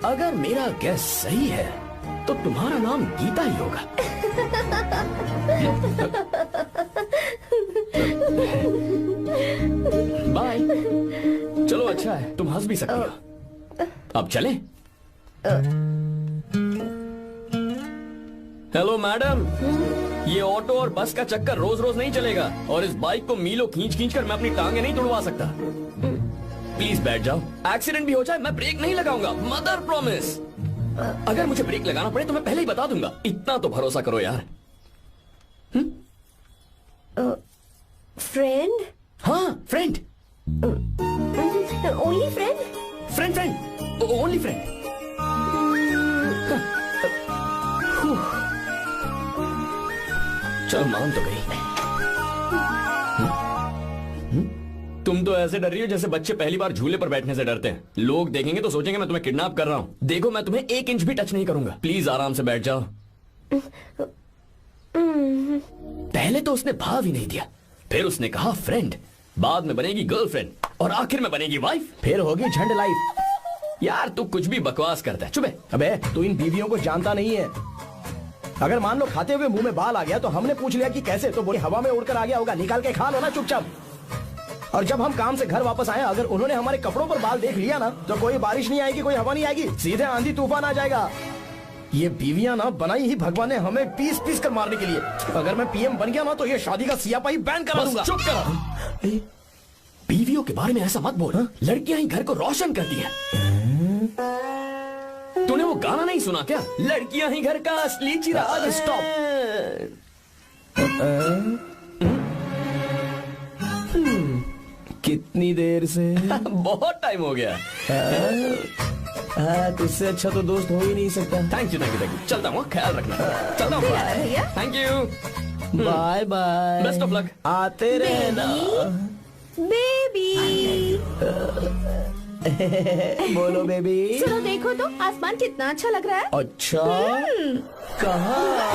अगर मेरा गैस सही है तो तुम्हारा नाम गीता ही होगा। बाय। चलो अच्छा है तुम हंस भी सकती हो। अब चलें? हेलो मैडम, ये ऑटो और बस का चक्कर रोज रोज नहीं चलेगा और इस बाइक को मीलों खींच खींच कर मैं अपनी टांगे नहीं तुड़वा सकता। प्लीज बैठ जाओ। एक्सीडेंट भी हो जाए मैं ब्रेक नहीं लगाऊंगा, मदर प्रॉमिस। अगर मुझे ब्रेक लगाना पड़े तो मैं पहले ही बता दूंगा, इतना तो भरोसा करो यार। फ्रेंड? हाँ friend. Only friend? Friend friend only friend. चल मान तो गई। तुम तो ऐसे डर रही हो जैसे बच्चे पहली बार झूले पर बैठने से डरते हैं। लोग देखेंगे तो सोचेंगे मैं तुम्हें किडनैप कर रहा हूँ। देखो मैं तुम्हें 1 इंच भी टच नहीं करूंगा। प्लीज आराम से बैठ जाओ। पहले तो उसने भाव ही नहीं दिया, फिर उसने कहा फ्रेंड, बाद में बनेगी गर्लफ्रेंड और आखिर में बनेगी वाइफ, फिर होगी झंड लाइफ। यार तू कुछ भी बकवास करता है। चुप है। अबे तू इन बीवियों को जानता नहीं है। अगर मान लो खाते हुए मुंह में बाल आ गया तो हमने पूछ लिया कि कैसे, तो बोले हवा में उड़कर आ गया होगा, निकाल के खा लो ना चुपचाप। और जब हम काम से घर वापस आए, अगर उन्होंने हमारे कपड़ों पर बाल देख लिया ना तो कोई बारिश नहीं आएगी, कोई हवा नहीं आएगी, सीधे आंधी तूफान आ जाएगा। ये बीवियां ना बनाई ही भगवान ने हमें पीस पीस कर मारने के लिए। अगर मैं पीएम बन गया ना तो ये शादी का सियापाही बैन करा दूंगा। चुप करो। बीवियों के बारे में ऐसा मत बोल। लड़कियां ही घर को रोशन करती हैं। तूने वो गाना नहीं सुना क्या? लड़कियां ही घर का असली चिराग। स्टॉप। कितनी देर से? बहुत टाइम हो गया। तुझसे अच्छा तो दोस्त हो ही नहीं सकता। Thank you thank you thank you. चलता हूँ, ख्याल रखना। चलता हूँ। Thank you. Bye bye. Best of luck. आते रहना बेबी। बोलो बेबी। चलो देखो तो आसमान कितना अच्छा लग रहा है। अच्छा कहाँ?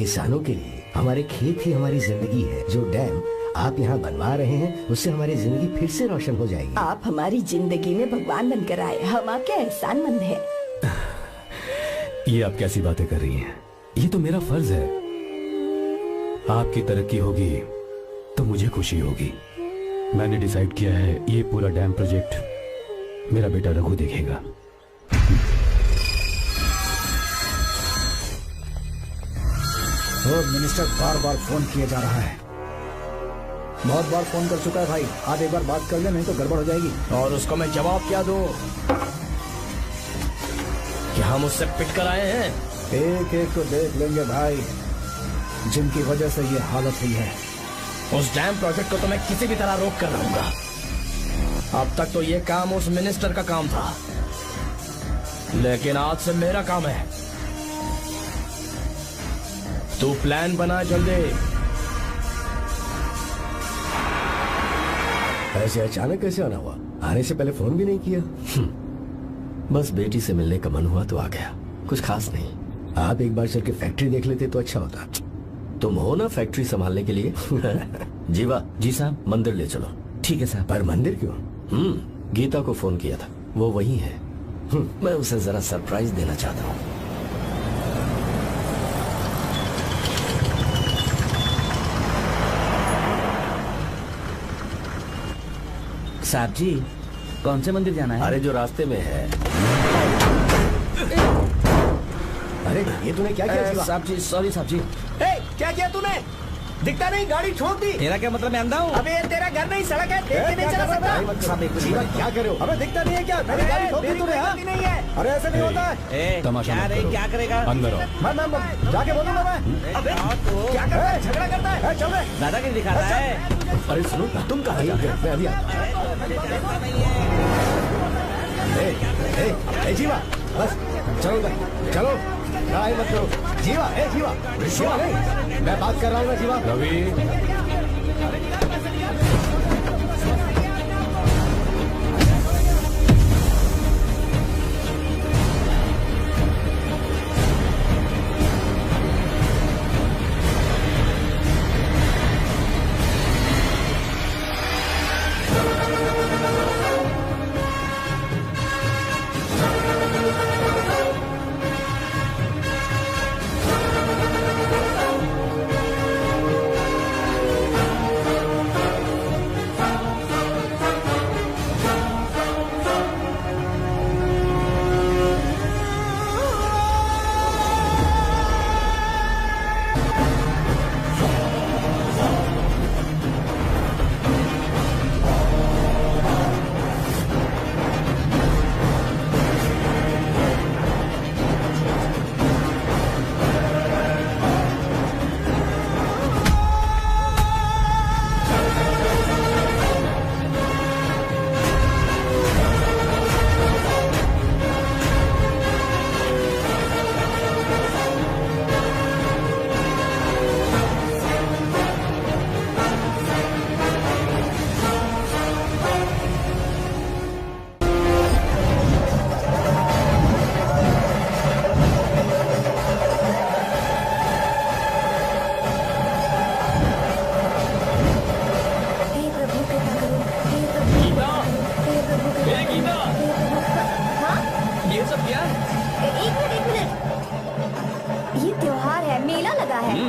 किसानों के लिए हमारे खेत ही हमारी जिंदगी है। जो डैम आप यहाँ बनवा रहे हैं उससे हमारी जिंदगी फिर से रोशन हो जाएगी। आप हमारी जिंदगी में भगवान बनकर आए, हम आपके एहसानमंद हैं। ये आप कैसी बातें कर रही हैं? ये तो मेरा फर्ज है। आपकी तरक्की होगी तो मुझे खुशी होगी। मैंने डिसाइड किया है ये पूरा डैम प्रोजेक्ट मेरा बेटा रघु देखेगा। मिनिस्टर बार बार फोन किया जा रहा है। बहुत बार फोन कर चुका है भाई, आप एक बार बात कर ले, नहीं तो गड़बड़ हो जाएगी। और उसको मैं जवाब क्या दूं? कि हम उससे पिट कर आए हैं। एक एक को देख लेंगे भाई, जिनकी वजह से ये हालत हुई है। उस डैम प्रोजेक्ट को तो मैं किसी भी तरह रोक कर रहूंगा। अब तक तो ये काम उस मिनिस्टर का काम था, लेकिन आज से मेरा काम है। तू प्लान बना जल्दी। ऐसे अचानक कैसे आना हुआ? आने से पहले फोन भी नहीं किया? बस बेटी से मिलने का मन हुआ तो आ गया, कुछ खास नहीं। आप एक बार चल के फैक्ट्री देख लेते तो अच्छा होता। तुम हो ना फैक्ट्री संभालने के लिए। जीवा जी साहब। मंदिर ले चलो। ठीक है साहब। पर मंदिर क्यों? गीता को फोन किया था, वो वही है। मैं उसे जरा सरप्राइज देना चाहता हूँ। साहब जी, कौन से मंदिर जाना है? अरे जो रास्ते में है। अरे ये तूने क्या किया? साहब जी सॉरी साहब जी। क्या किया तूने? दिखता नहीं, गाड़ी छोड़ दी। तेरा क्या मतलब? मैं अंधा हूँ? अबे तेरा घर नहीं, सड़क है, देख के नहीं चला सकता। जीवा क्या करे हो? अबे दिखता नहीं है क्या? मेरी गाड़ी ठोक दी तूने? हाँ? नहीं है। अरे ऐसे नहीं होता है। तमाशा क्या मत रे, करो। क्या करेगा? अंदर आओ। मैं जाके बोलूंगा मैं। अबे क्या करता है? झगड़ा करता है? चल रहे दादागिरी दिखा रहा है। अरे सुनो, तुम कहाँ जा? मैं अभी जीवा बस चलो चलो, लड़ाई मत करो। जीवा जीवा जीवा नहीं, मैं बात कर रहा हूँ ना जीवा। रवि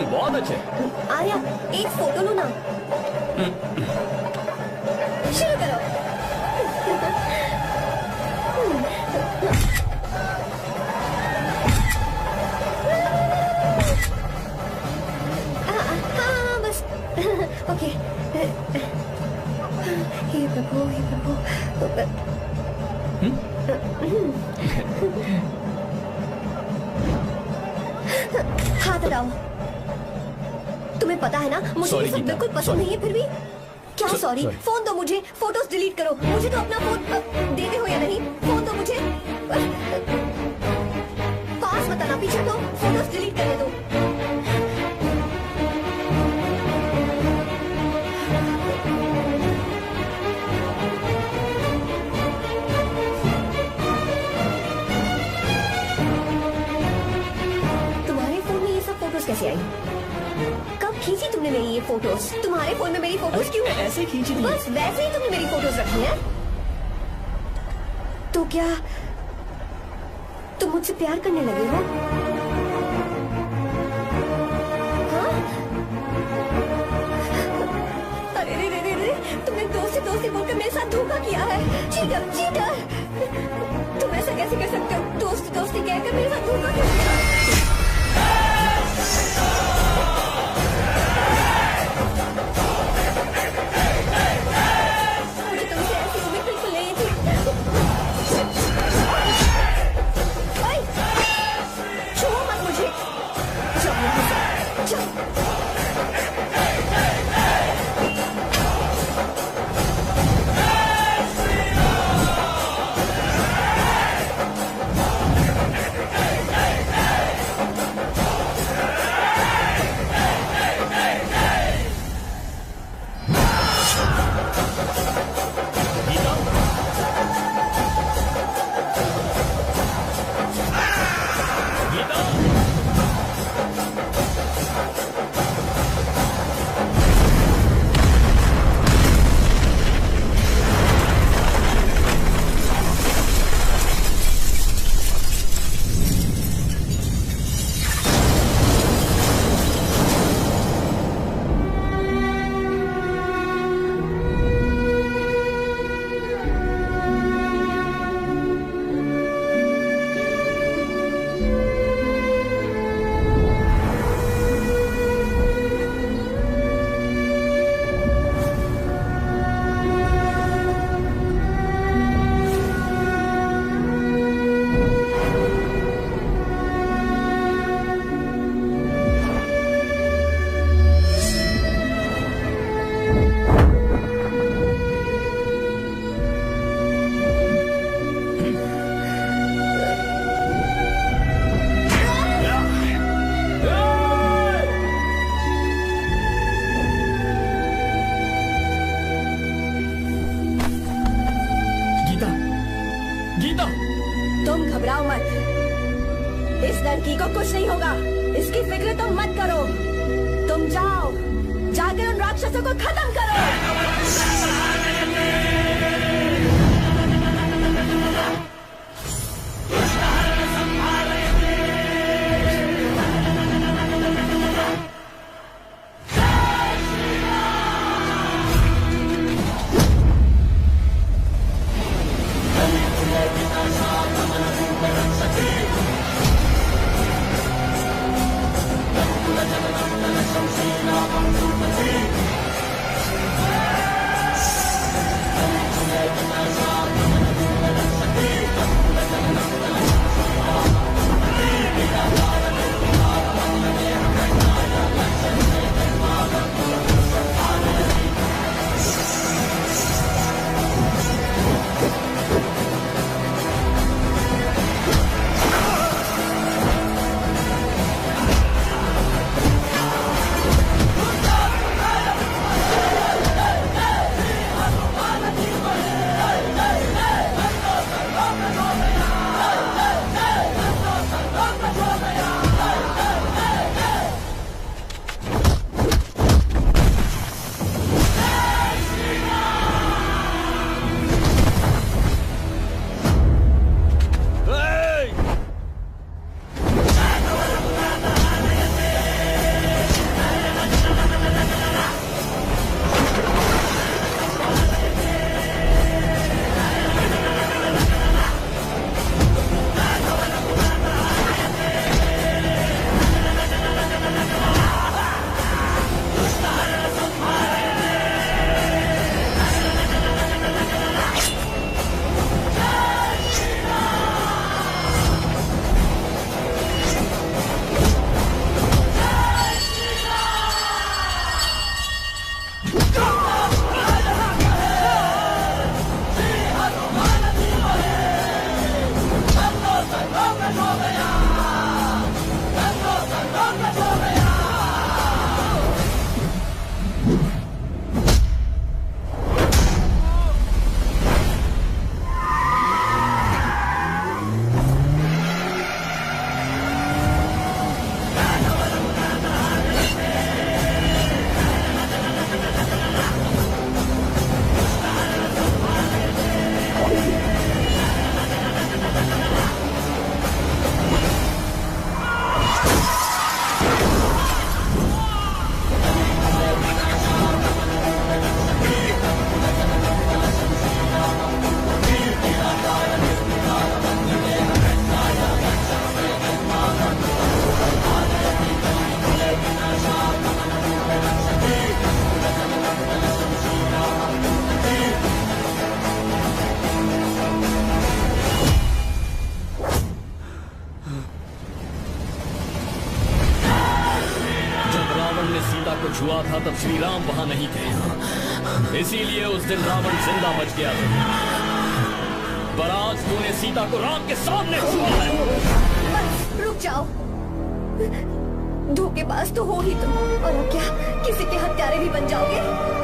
बहुत अच्छे। आर्या एक फोटो लो ना। शुरू करो। हाँ बस ओके। हे प्रभु हे प्रभु। हाथ हटाओ। तुम्हें पता है ना मुझे ये सब बिल्कुल पसंद नहीं है, फिर भी क्या सॉरी? फोन दो मुझे, फोटोज डिलीट करो। मुझे तो अपना फोन देते हो या नहीं? फोन दो मुझे। पास मत आना, पीछे दो, फोटोज डिलीट करने दो। तुम्हारे फोन में ये सब फोटोज कैसे आई? खींची तुमने मेरी ये फोटोज? तुम्हारे फोन में मेरी फोटोज क्यों? ऐसे खींची थी। बस वैसे ही तुमने मेरी फोटोज रखी है। तो क्या तुम मुझसे प्यार करने लगे हो? हाँ? अरे रे रे रे रे, तुमने दोस्ती दोस्ती बोलकर मेरे साथ धोखा किया है। चीटर चीटर, तुम ऐसा कैसे कर सकते हो? दोस्ती दोस्ती कहकर मेरे साथ धोखा क्यों किया? मुझे तुमसे ऐसी उम्मीद बिल्कुल नहीं थी। ओए, छुओ मत मुझे। जाओ यहाँ से, जाओ। तुम घबराओ मत, इस लड़की को कुछ नहीं होगा, इसकी फिक्र तुम मत करो। तुम जाओ, जाकर उन राक्षसों को खत्म करो। था तब श्री राम वहां नहीं थे, इसीलिए उस दिन रावण जिंदा बच गया था। पर आज तूने सीता को राम के सामने छुआ है। रुक जाओ, धोखेबाज तो हो ही तुम, और अब क्या किसी के हत्यारे भी बन जाओगे?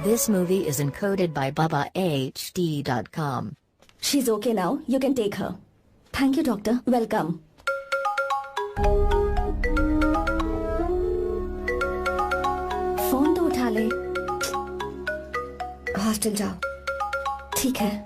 This movie is encoded by BabaHD.com. She's okay now. You can take her. Thank you, doctor. Welcome. Phone तो उठा ले। हॉस्टल जाओ। ठीक है।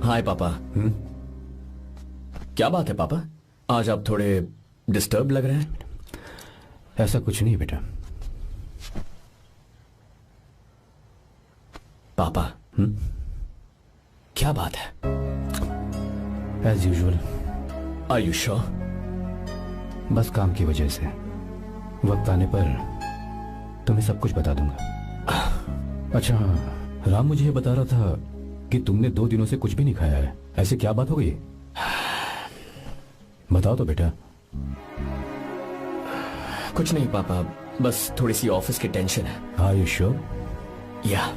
हाय पापा। क्या बात है पापा, आज आप थोड़े डिस्टर्ब लग रहे हैं। ऐसा कुछ नहीं बेटा। पापा क्या बात है? As usual. Are you sure? बस काम की वजह से वक्त आने पर तुम्हें सब कुछ बता दूंगा। अच्छा राम मुझे ये बता रहा था कि तुमने 2 दिनों से कुछ भी नहीं खाया है, ऐसे क्या बात हो गई? बताओ तो बेटा। कुछ नहीं पापा, बस थोड़ी सी ऑफिस की टेंशन है। Are you sure? या।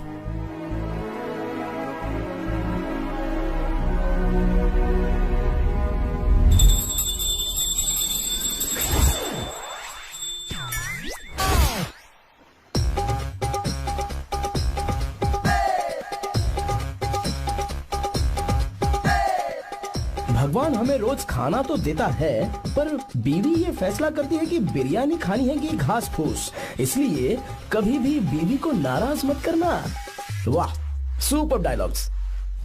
भगवान हमें रोज खाना तो देता है, पर बीवी ये फैसला करती है कि बिरयानी खानी है कि घास फूस। इसलिए कभी भी बीवी को नाराज मत करना। वाह, सुपर डायलॉग्स।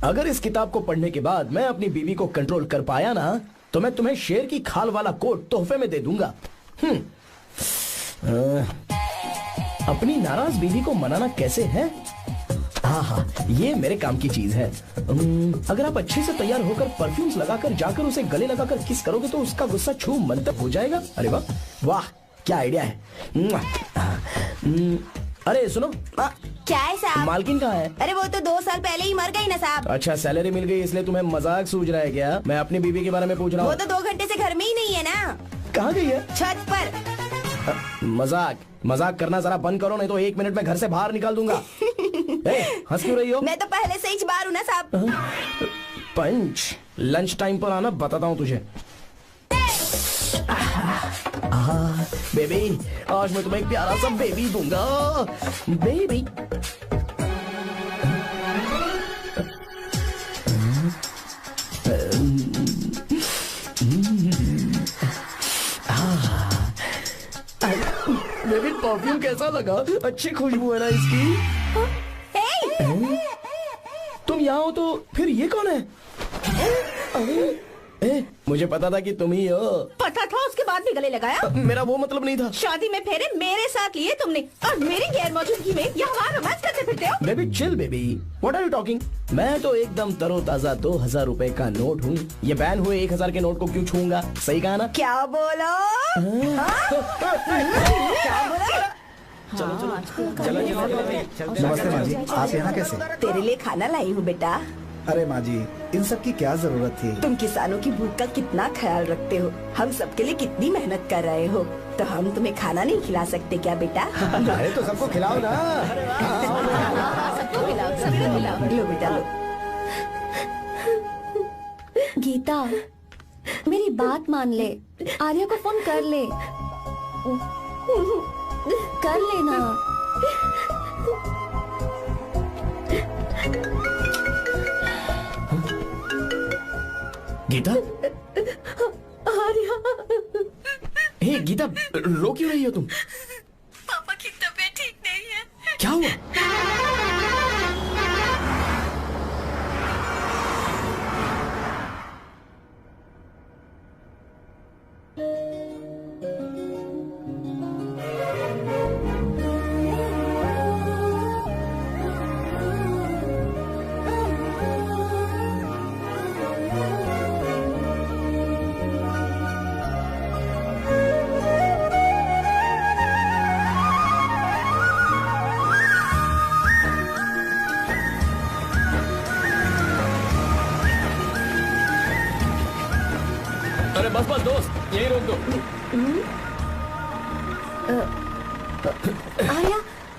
अगर इस किताब को पढ़ने के बाद मैं अपनी बीवी को कंट्रोल कर पाया ना, तो मैं तुम्हें शेर की खाल वाला कोट तोहफे में दे दूंगा। अपनी नाराज बीवी को मनाना कैसे है? हाँ, ये मेरे काम की चीज है। अगर आप अच्छे से तैयार होकर परफ्यूम्स लगाकर जाकर उसे गले लगाकर किस करोगे तो उसका गुस्सा छू मंतक हो जाएगा। अरे वाह वाह, क्या आइडिया है। अरे सुनो। क्या है साहब? मालकिन कहाँ है? अरे वो तो 2 साल पहले ही मर गई ना साहब। अच्छा, सैलरी मिल गई इसलिए तुम्हें मजाक सूझ रहा है क्या? मैं अपनी बीवी के बारे में पूछ रहा हूँ। वो तो 2 घंटे से घर में ही नहीं है ना। कहाँ गई है? छत पर। मजाक करना जरा बंद करो, नहीं तो 1 मिनट में घर से बाहर निकाल दूंगा। हंस क्यों रही हो? मैं तो पहले से ही बाहर हूँ ना साहब। पंच, लंच टाइम पर आना, बताता हूँ तुझे। बेबी, आज मैं तुम्हें एक प्यारा सा बेबी दूंगा। बेबी। बेबी, परफ्यूम कैसा लगा? अच्छी खुशबू है ना इसकी? तुम यहाँ हो तो फिर ये कौन है? मुझे पता था कि तुम ही हो। पता था, उसके बाद भी गले लगाया? मेरा वो मतलब नहीं था। शादी में फेरे मेरे साथ लिए तुमने, और मेरी गैर मौजूदगी में यहाँ रोमांस करते फिरते हो। Baby chill baby, what are you talking? मैं तो एकदम तरोताजा 2000 रुपए का नोट हूँ। ये बैन हुए 1000 के नोट को क्यों छूंगा? सही कहा ना? क्या बोलो? क्या बोला? नमस्ते माँ जी, आप यहाँ कैसे? तेरे लिए खाना लाई हूँ बेटा। अरे माँ जी, इन सब की क्या जरूरत थी? तुम किसानों की भूख का कितना ख्याल रखते हो, हम सबके लिए कितनी मेहनत कर रहे हो, तो हम तुम्हें खाना नहीं खिला सकते क्या बेटा? अरे तो सबको खिलाओ ना। सबको खिलाओ, सबको खिलाओ। लो बेटा लो। गीता, मेरी बात मान ले, आर्या को फोन कर ले। कर लेना। गीता? आर्या। हे गीता, रो क्यों रही हो तुम? पापा की तबीयत ठीक नहीं है। क्या हुआ? अरे बस बस दोस्त, यही रोक दो। आर्या,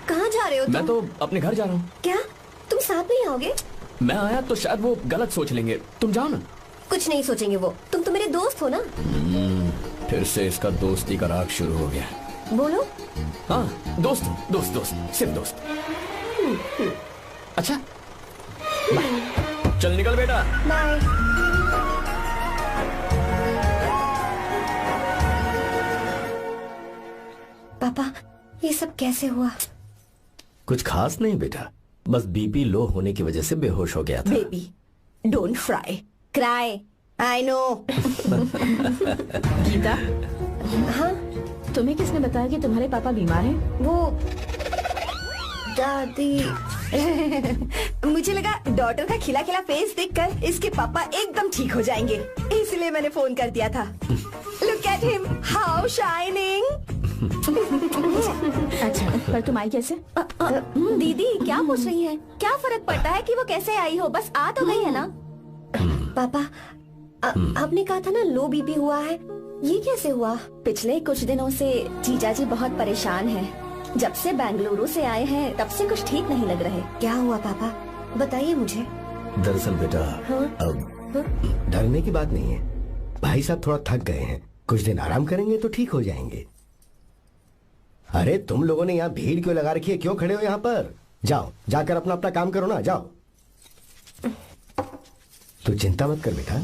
कहाँ जा रहे हो तुम? मैं तो अपने घर जा रहा हूँ। क्या तुम साथ नहीं आओगे? मैं आया तो शायद वो गलत सोच लेंगे, तुम जाओ ना। कुछ नहीं सोचेंगे वो, तुम तो मेरे दोस्त हो ना। फिर से इसका दोस्ती का राग शुरू हो गया। बोलो। हाँ, दोस्त दोस्त दोस्त, सिर्फ दोस्त। अच्छा, बाय। चल निकल बेटा। बाय। पापा, ये सब कैसे हुआ? कुछ खास नहीं बेटा, बस बीपी लो होने की वजह से बेहोश हो गया था। Baby, don't fry, cry, I know. Geeta, हाँ? तुम्हें किसने बताया कि तुम्हारे पापा बीमार हैं? वो दादी। मुझे लगा डॉटर का खिला खिला फेस देखकर इसके पापा एकदम ठीक हो जाएंगे, इसलिए मैंने फोन कर दिया था। Look at him, how shining. अच्छा, पर तुम आई कैसे? दीदी क्या पूछ रही है? क्या फर्क पड़ता है कि वो कैसे आई हो, बस आ तो गई है ना। पापा, आपने कहा था ना लो बीपी हुआ है, ये कैसे हुआ? पिछले कुछ दिनों से जीजा जी बहुत परेशान हैं। जब से बेंगलुरु से आए हैं तब से कुछ ठीक नहीं लग रहे। क्या हुआ पापा, बताइए मुझे। दरअसल बेटा, अब डरने की बात नहीं है। भाई साहब थोड़ा थक गए हैं, कुछ दिन आराम करेंगे तो ठीक हो जाएंगे। अरे तुम लोगों ने यहाँ भीड़ क्यों लगा रखी है? क्यों खड़े हो यहाँ पर? जाओ, जाकर अपना अपना काम करो ना, जाओ। तू चिंता मत कर बेटा।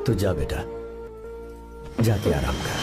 तू जा बेटा, जाके आराम कर।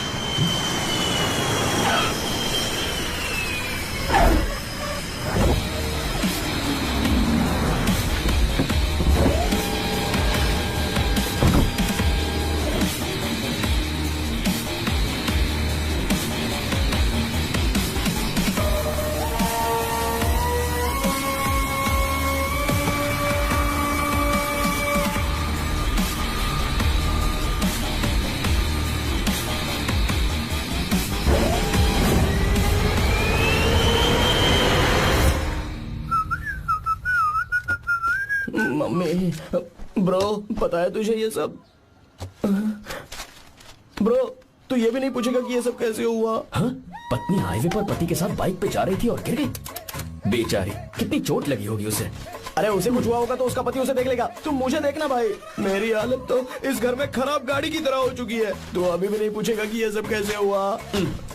मम्मी, ब्रो, पता है तुझे ये सब? ब्रो, तू ये भी नहीं पूछेगा कि ये सब कैसे हुआ? हाँ? पत्नी हाईवे पर पति के साथ बाइक पे जा रही थी और गिर गई। बेचारी, कितनी चोट लगी होगी उसे। अरे उसे कुछ हुआ होगा तो उसका पति उसे देख लेगा, तुम मुझे देखना भाई। मेरी हालत तो इस घर में खराब गाड़ी की तरह हो चुकी है। तू अभी भी नहीं पूछेगा कि ये सब कैसे हुआ?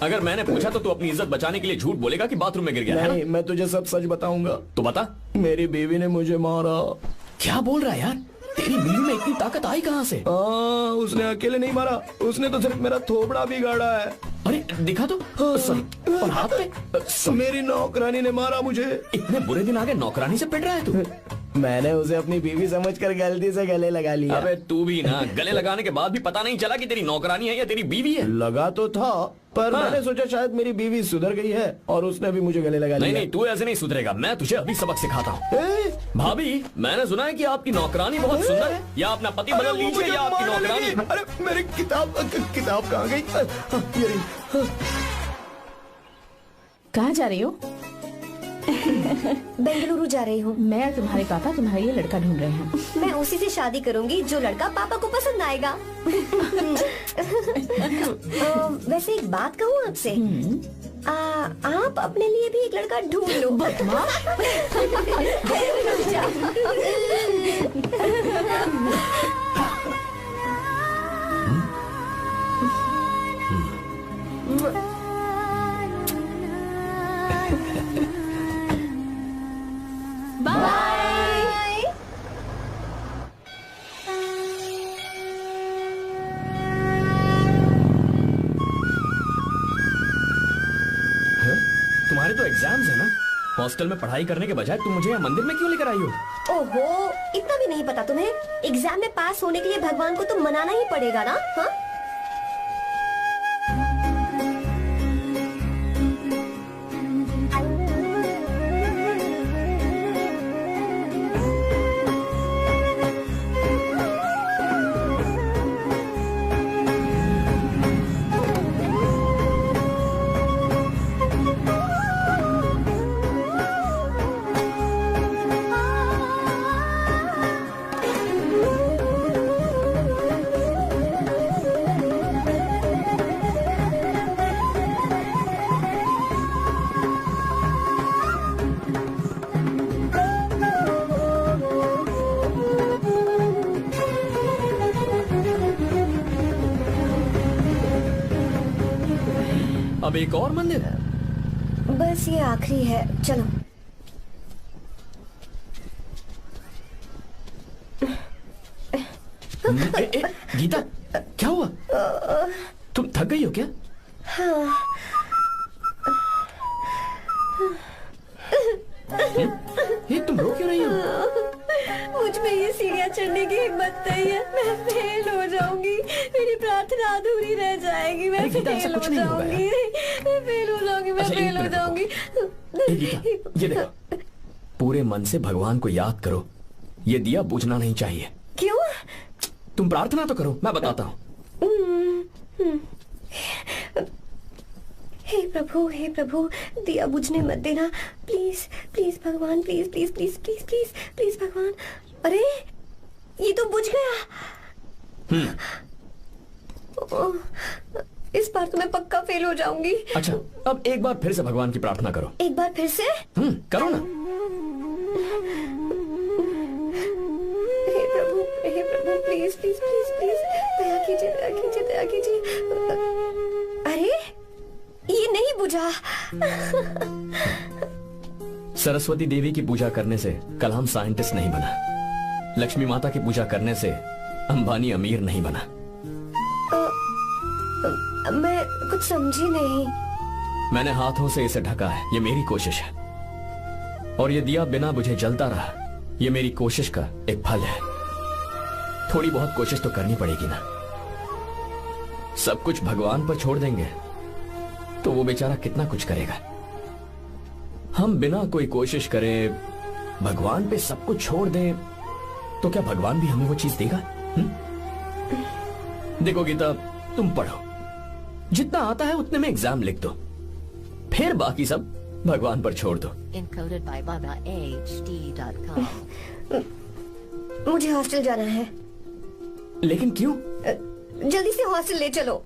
अगर मैंने पूछा तो तू अपनी इज्जत बचाने के लिए झूठ बोलेगा कि बाथरूम में गिर गया। नहीं, मैं तुझे सब सच बताऊंगा। तो बता। मेरी बीवी ने मुझे मारा। क्या बोल रहा है यार? तेरी बीवी में इतनी ताकत आई कहाँ से? उसने अकेले नहीं मारा, उसने तो सिर्फ मेरा थोबड़ा बिगाड़ा है। अरे दिखा तो। और हाथ पे? मेरी नौकरानी ने मारा मुझे। इतने बुरे दिन आ गए, नौकरानी से पिट रहा है तू? मैंने उसे अपनी बीवी समझकर गलती से गले लगा लिया। अबे तू भी ना, गले लगाने के बाद भी पता नहीं चला कि तेरी नौकरानी है या तेरी बीवी है। लगा तो था, पर मैंने सोचा शायद मेरी बीवी सुधर गई है और उसने भी मुझे गले लगा लिया। नहीं, तू ऐसे नहीं सुधरेगा, मैं तुझे अभी सबक सिखाता हूँ। भाभी, मैंने सुना है कि आपकी नौकरानी बहुत सुंदर है। या अपना पति बदल लीजिए या आपकी नौकरानी। अरे मेरी किताब कहाँ गई? कहाँ जा रही हो? बेंगलुरु जा रही हूँ। मैं और तुम्हारे पापा तुम्हारे लिए लड़का ढूंढ रहे हैं। मैं उसी से शादी करूंगी जो लड़का पापा को पसंद आएगा। वैसे एक बात कहूँ आपसे, आप अपने लिए भी एक लड़का ढूंढ लो। बाय। तुम्हारे तो एग्जाम्स है ना? हॉस्टल में पढ़ाई करने के बजाय तुम मुझे यहाँ मंदिर में क्यों लेकर आई हो? ओहो, इतना भी नहीं पता तुम्हें? एग्जाम में पास होने के लिए भगवान को तो मनाना ही पड़ेगा ना? हाँ? अब एक और मंदिर है? बस ये आखिरी है, चलो। गीता, क्या हुआ? तुम थक गई हो क्या? हाँ। तुम रो क्यों रही हो? मुझ में ये सीढ़ियाँ चढ़ने की हिम्मत नहीं है। मैं फेल हो जाऊंगी, मेरी प्रार्थना अधूरी रह जाएगी। मैं फेल हो जाऊंगी, मैं फेल हो जाऊंगी, मैं फेल हो जाऊंगी। गीता, ये देखो, पूरे मन से भगवान को याद करो। ये दिया बुझना नहीं चाहिए। क्यों? तुम प्रार्थना तो करो, मैं बताता हूँ। हे प्रभु, दिया बुझने मत देना, प्लीज प्लीज भगवान, please please please please please please भगवान। अरे ये तो बुझ गया। इस बार तो मैं पक्का फेल हो जाऊंगी। अच्छा, अब एक बार फिर से भगवान की प्रार्थना करो। एक बार फिर से? करो ना। हे प्रभु, प्लीज प्लीज प्लीज प्लीज, दया कीजिए, दया कीजिए, दया कीजिए। अरे ये नहीं बुझा। सरस्वती देवी की पूजा करने से कलाम साइंटिस्ट नहीं बना। लक्ष्मी माता की पूजा करने से अंबानी अमीर नहीं बना। मैं कुछ समझी नहीं। मैंने हाथों से इसे ढका है, ये मेरी कोशिश है। और ये दिया बिना बुझे जलता रहा, ये मेरी कोशिश का एक फल है। थोड़ी बहुत कोशिश तो करनी पड़ेगी ना। सब कुछ भगवान पर छोड़ देंगे तो वो बेचारा कितना कुछ करेगा। हम बिना कोई कोशिश करे भगवान पे सब कुछ छोड़ दें तो क्या भगवान भी हमें वो चीज देगा? देखो गीता, तुम पढ़ो, जितना आता है उतने में एग्जाम लिख दो, फिर बाकी सब भगवान पर छोड़ दो। Encoded by BabaHD.com. मुझे हॉस्टल जाना है। लेकिन क्यों? जल्दी से हॉस्टल ले चलो।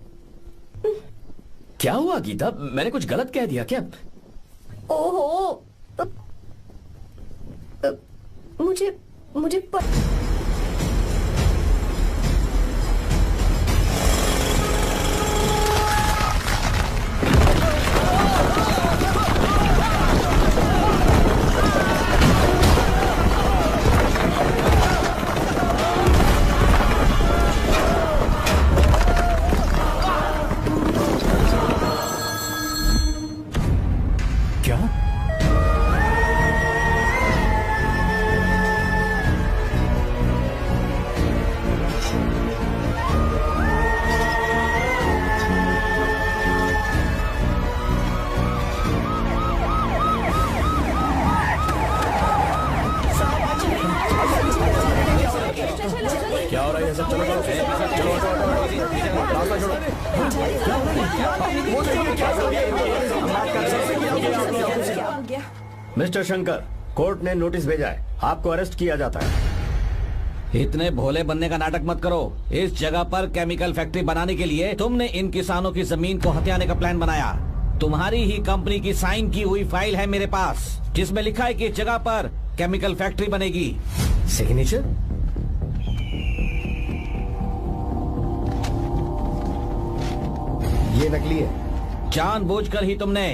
क्या हुआ गीता, मैंने कुछ गलत कह दिया क्या? ओहो, मुझे क्या हो रहा है? सब चलो मिस्टर शंकर, कोर्ट ने नोटिस भेजा है, आपको अरेस्ट किया जाता है। इतने भोले बनने का नाटक मत करो। इस जगह पर केमिकल फैक्ट्री बनाने के लिए तुमने इन किसानों की जमीन को हथियाने का प्लान बनाया। तुम्हारी ही कंपनी की साइन की हुई फाइल है मेरे पास, जिसमें लिखा है कि इस जगह पर केमिकल फैक्ट्री बनेगी। सिग्नेचर? ये नकली है। जानबूझकर ही तुमने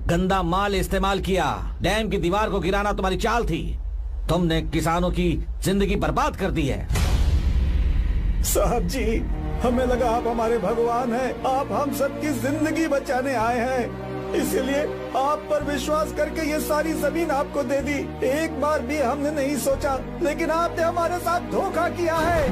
गंदा माल इस्तेमाल किया। डैम की दीवार को गिराना तुम्हारी चाल थी। तुमने किसानों की जिंदगी बर्बाद कर दी है। साहब जी, हमें लगा आप हमारे भगवान हैं, आप हम सबकी जिंदगी बचाने आए हैं, इसीलिए आप पर विश्वास करके ये सारी जमीन आपको दे दी। एक बार भी हमने नहीं सोचा, लेकिन आपने हमारे साथ धोखा किया है।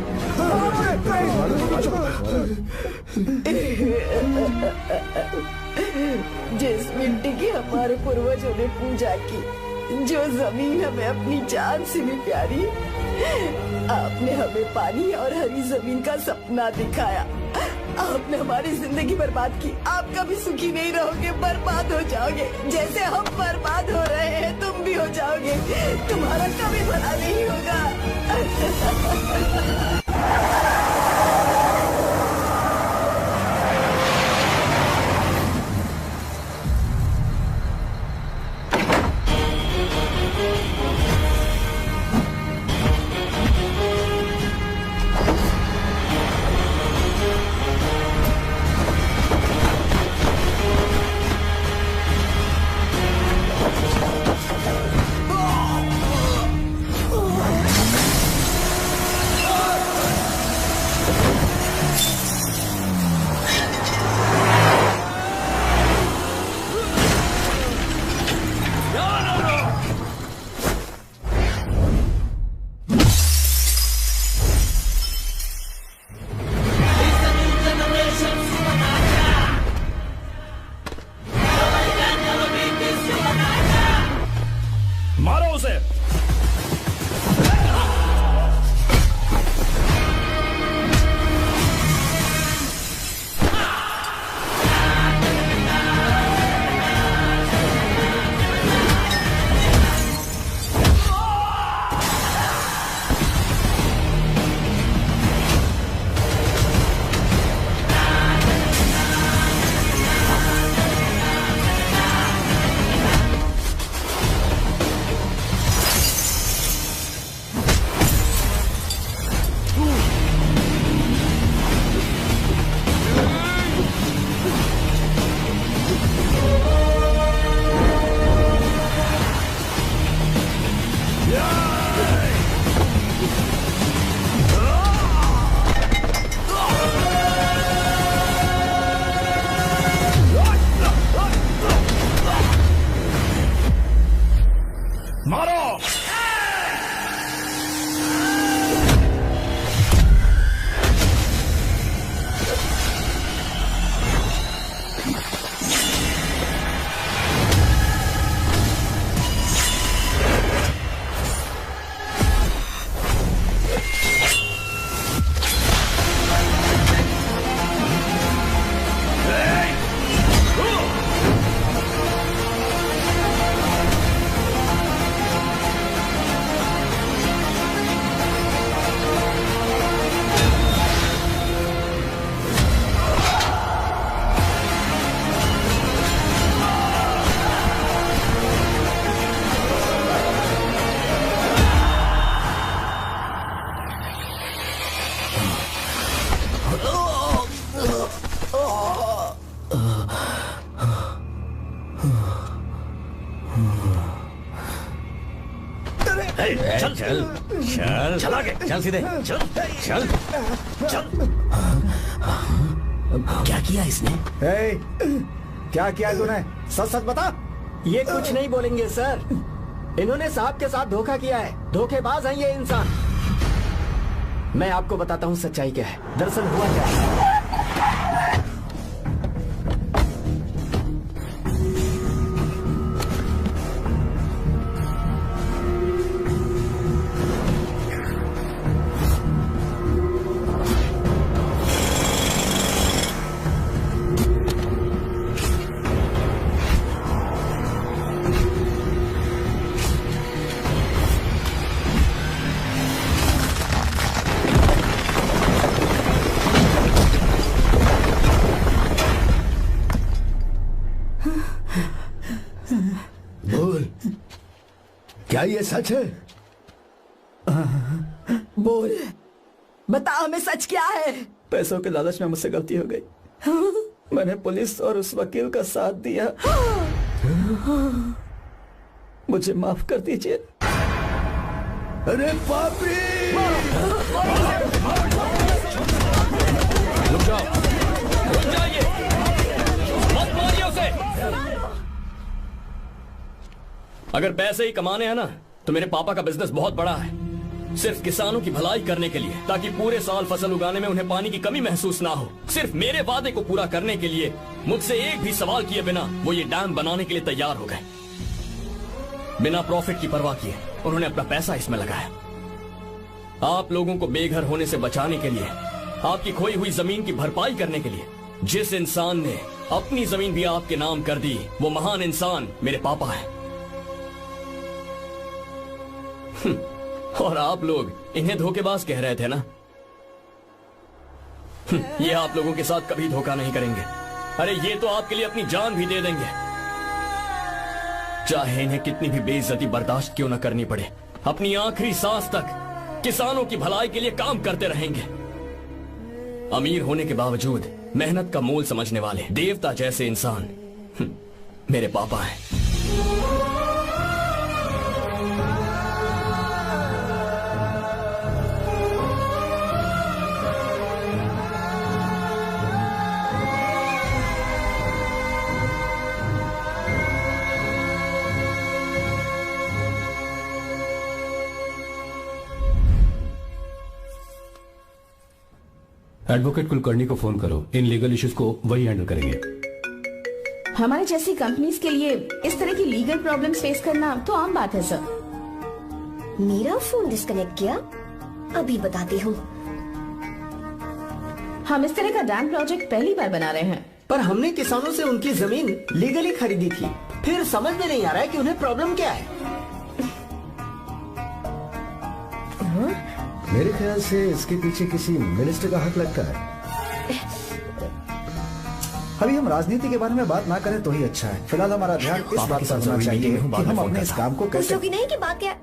जिस मिट्टी की हमारे पूर्वजों ने पूजा की, जो जमीन हमें अपनी जान से भी प्यारी, आपने हमें पानी और हरी जमीन का सपना दिखाया। आपने हमारी जिंदगी बर्बाद की। आप कभी सुखी नहीं रहोगे, बर्बाद हो जाओगे। जैसे हम बर्बाद हो रहे हैं तुम भी हो जाओगे। तुम्हारा कभी भला नहीं होगा। चल चल चल चल आगे, चल सीधे, चल चल चल। क्या किया इसने? क्या किया तूने? सच सच बता। ये कुछ नहीं बोलेंगे सर। इन्होंने साहब के साथ धोखा किया है। धोखेबाज हैं ये इंसान। मैं आपको बताता हूँ सच्चाई क्या है। दरअसल हुआ क्या है, क्या ये सच है? बोल, बता हमें सच क्या है? पैसों के लालच में मुझसे गलती हो गई। मैंने पुलिस और उस वकील का साथ दिया। मुझे माफ कर दीजिए। अरे बाप रे! रुक जाओ, रुक जाइए, मत मारिए उसे। अगर पैसे ही कमाने हैं ना, तो मेरे पापा का बिजनेस बहुत बड़ा है। सिर्फ किसानों की भलाई करने के लिए, ताकि पूरे साल फसल उगाने में उन्हें पानी की कमी महसूस ना हो। सिर्फ मेरे वादे को पूरा करने के लिए मुझसे एक भी सवाल किए बिना वो ये डैम बनाने के लिए तैयार हो गए। बिना प्रॉफिट की परवाह किए उन्होंने अपना पैसा इसमें लगाया। आप लोगों को बेघर होने से बचाने के लिए, आपकी खोई हुई जमीन की भरपाई करने के लिए, जिस इंसान ने अपनी जमीन भी आपके नाम कर दी, वो महान इंसान मेरे पापा है। और आप लोग इन्हें धोखेबाज कह रहे थे ना? ये आप लोगों के साथ कभी धोखा नहीं करेंगे। अरे ये तो आपके लिए अपनी जान भी दे देंगे, चाहे इन्हें कितनी भी बेइज्जती बर्दाश्त क्यों न करनी पड़े। अपनी आखिरी सांस तक किसानों की भलाई के लिए काम करते रहेंगे। अमीर होने के बावजूद मेहनत का मोल समझने वाले देवता जैसे इंसान मेरे पापा हैं। एडवोकेट कुलकर्णी को फोन करो। इन लीगल इश्यूज को वही हैंडल करेंगे। हमारे जैसी कंपनीज के लिए इस तरह की लीगल प्रॉब्लम्स फेस करना तो आम बात है सर। मेरा फोन डिस्कनेक्ट किया? अभी बताती हूँ। हम इस तरह का डैम प्रोजेक्ट पहली बार बना रहे हैं। पर हमने किसानों से उनकी जमीन लीगली खरीदी थी। फिर समझ में नहीं आ रहा है कि उन्हें प्रॉब्लम क्या है। मेरे ख्याल से इसके पीछे किसी मिनिस्टर का हाथ लगता है। अभी हम राजनीति के बारे में बात ना करें तो ही अच्छा है। फिलहाल हमारा ध्यान इस बात पर होना चाहिए कि हम अपने इस काम को कैसे। पूछोगी नहीं कि बात क्या?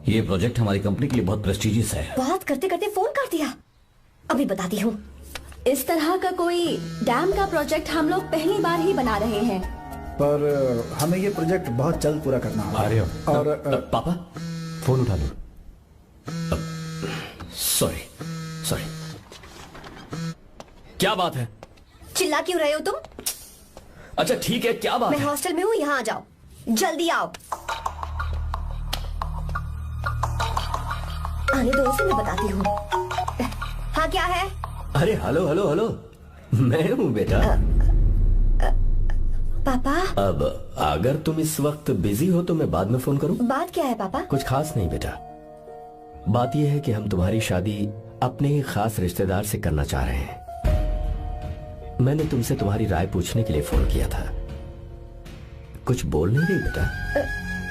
ये प्रोजेक्ट हमारी कंपनी के लिए बहुत प्रेस्टिजियस है। बात करते करते फोन कर दिया। अभी बताती हूँ। इस तरह का कोई डैम का प्रोजेक्ट हम लोग पहली बार ही बना रहे हैं, पर हमें ये प्रोजेक्ट बहुत जल्द पूरा करना होगा। और पापा फोन उठा लो। सॉरी, क्या बात है? चिल्ला क्यों रहे हो तुम? अच्छा ठीक है, क्या बात मैं है? हॉस्टल में हूँ, यहाँ आ जाओ, जल्दी आओ। आने दो से मैं बताती हूँ। हाँ क्या है? अरे हेलो हेलो हेलो, मैं हूँ बेटा। पापा अब अगर तुम इस वक्त बिजी हो तो मैं बाद में फोन करूँ? बात क्या है पापा? कुछ खास नहीं बेटा, बात यह है कि हम तुम्हारी शादी अपने ही खास रिश्तेदार से करना चाह रहे हैं। मैंने तुमसे तुम्हारी राय पूछने के लिए फोन किया था। कुछ बोल नहीं रही बेटा?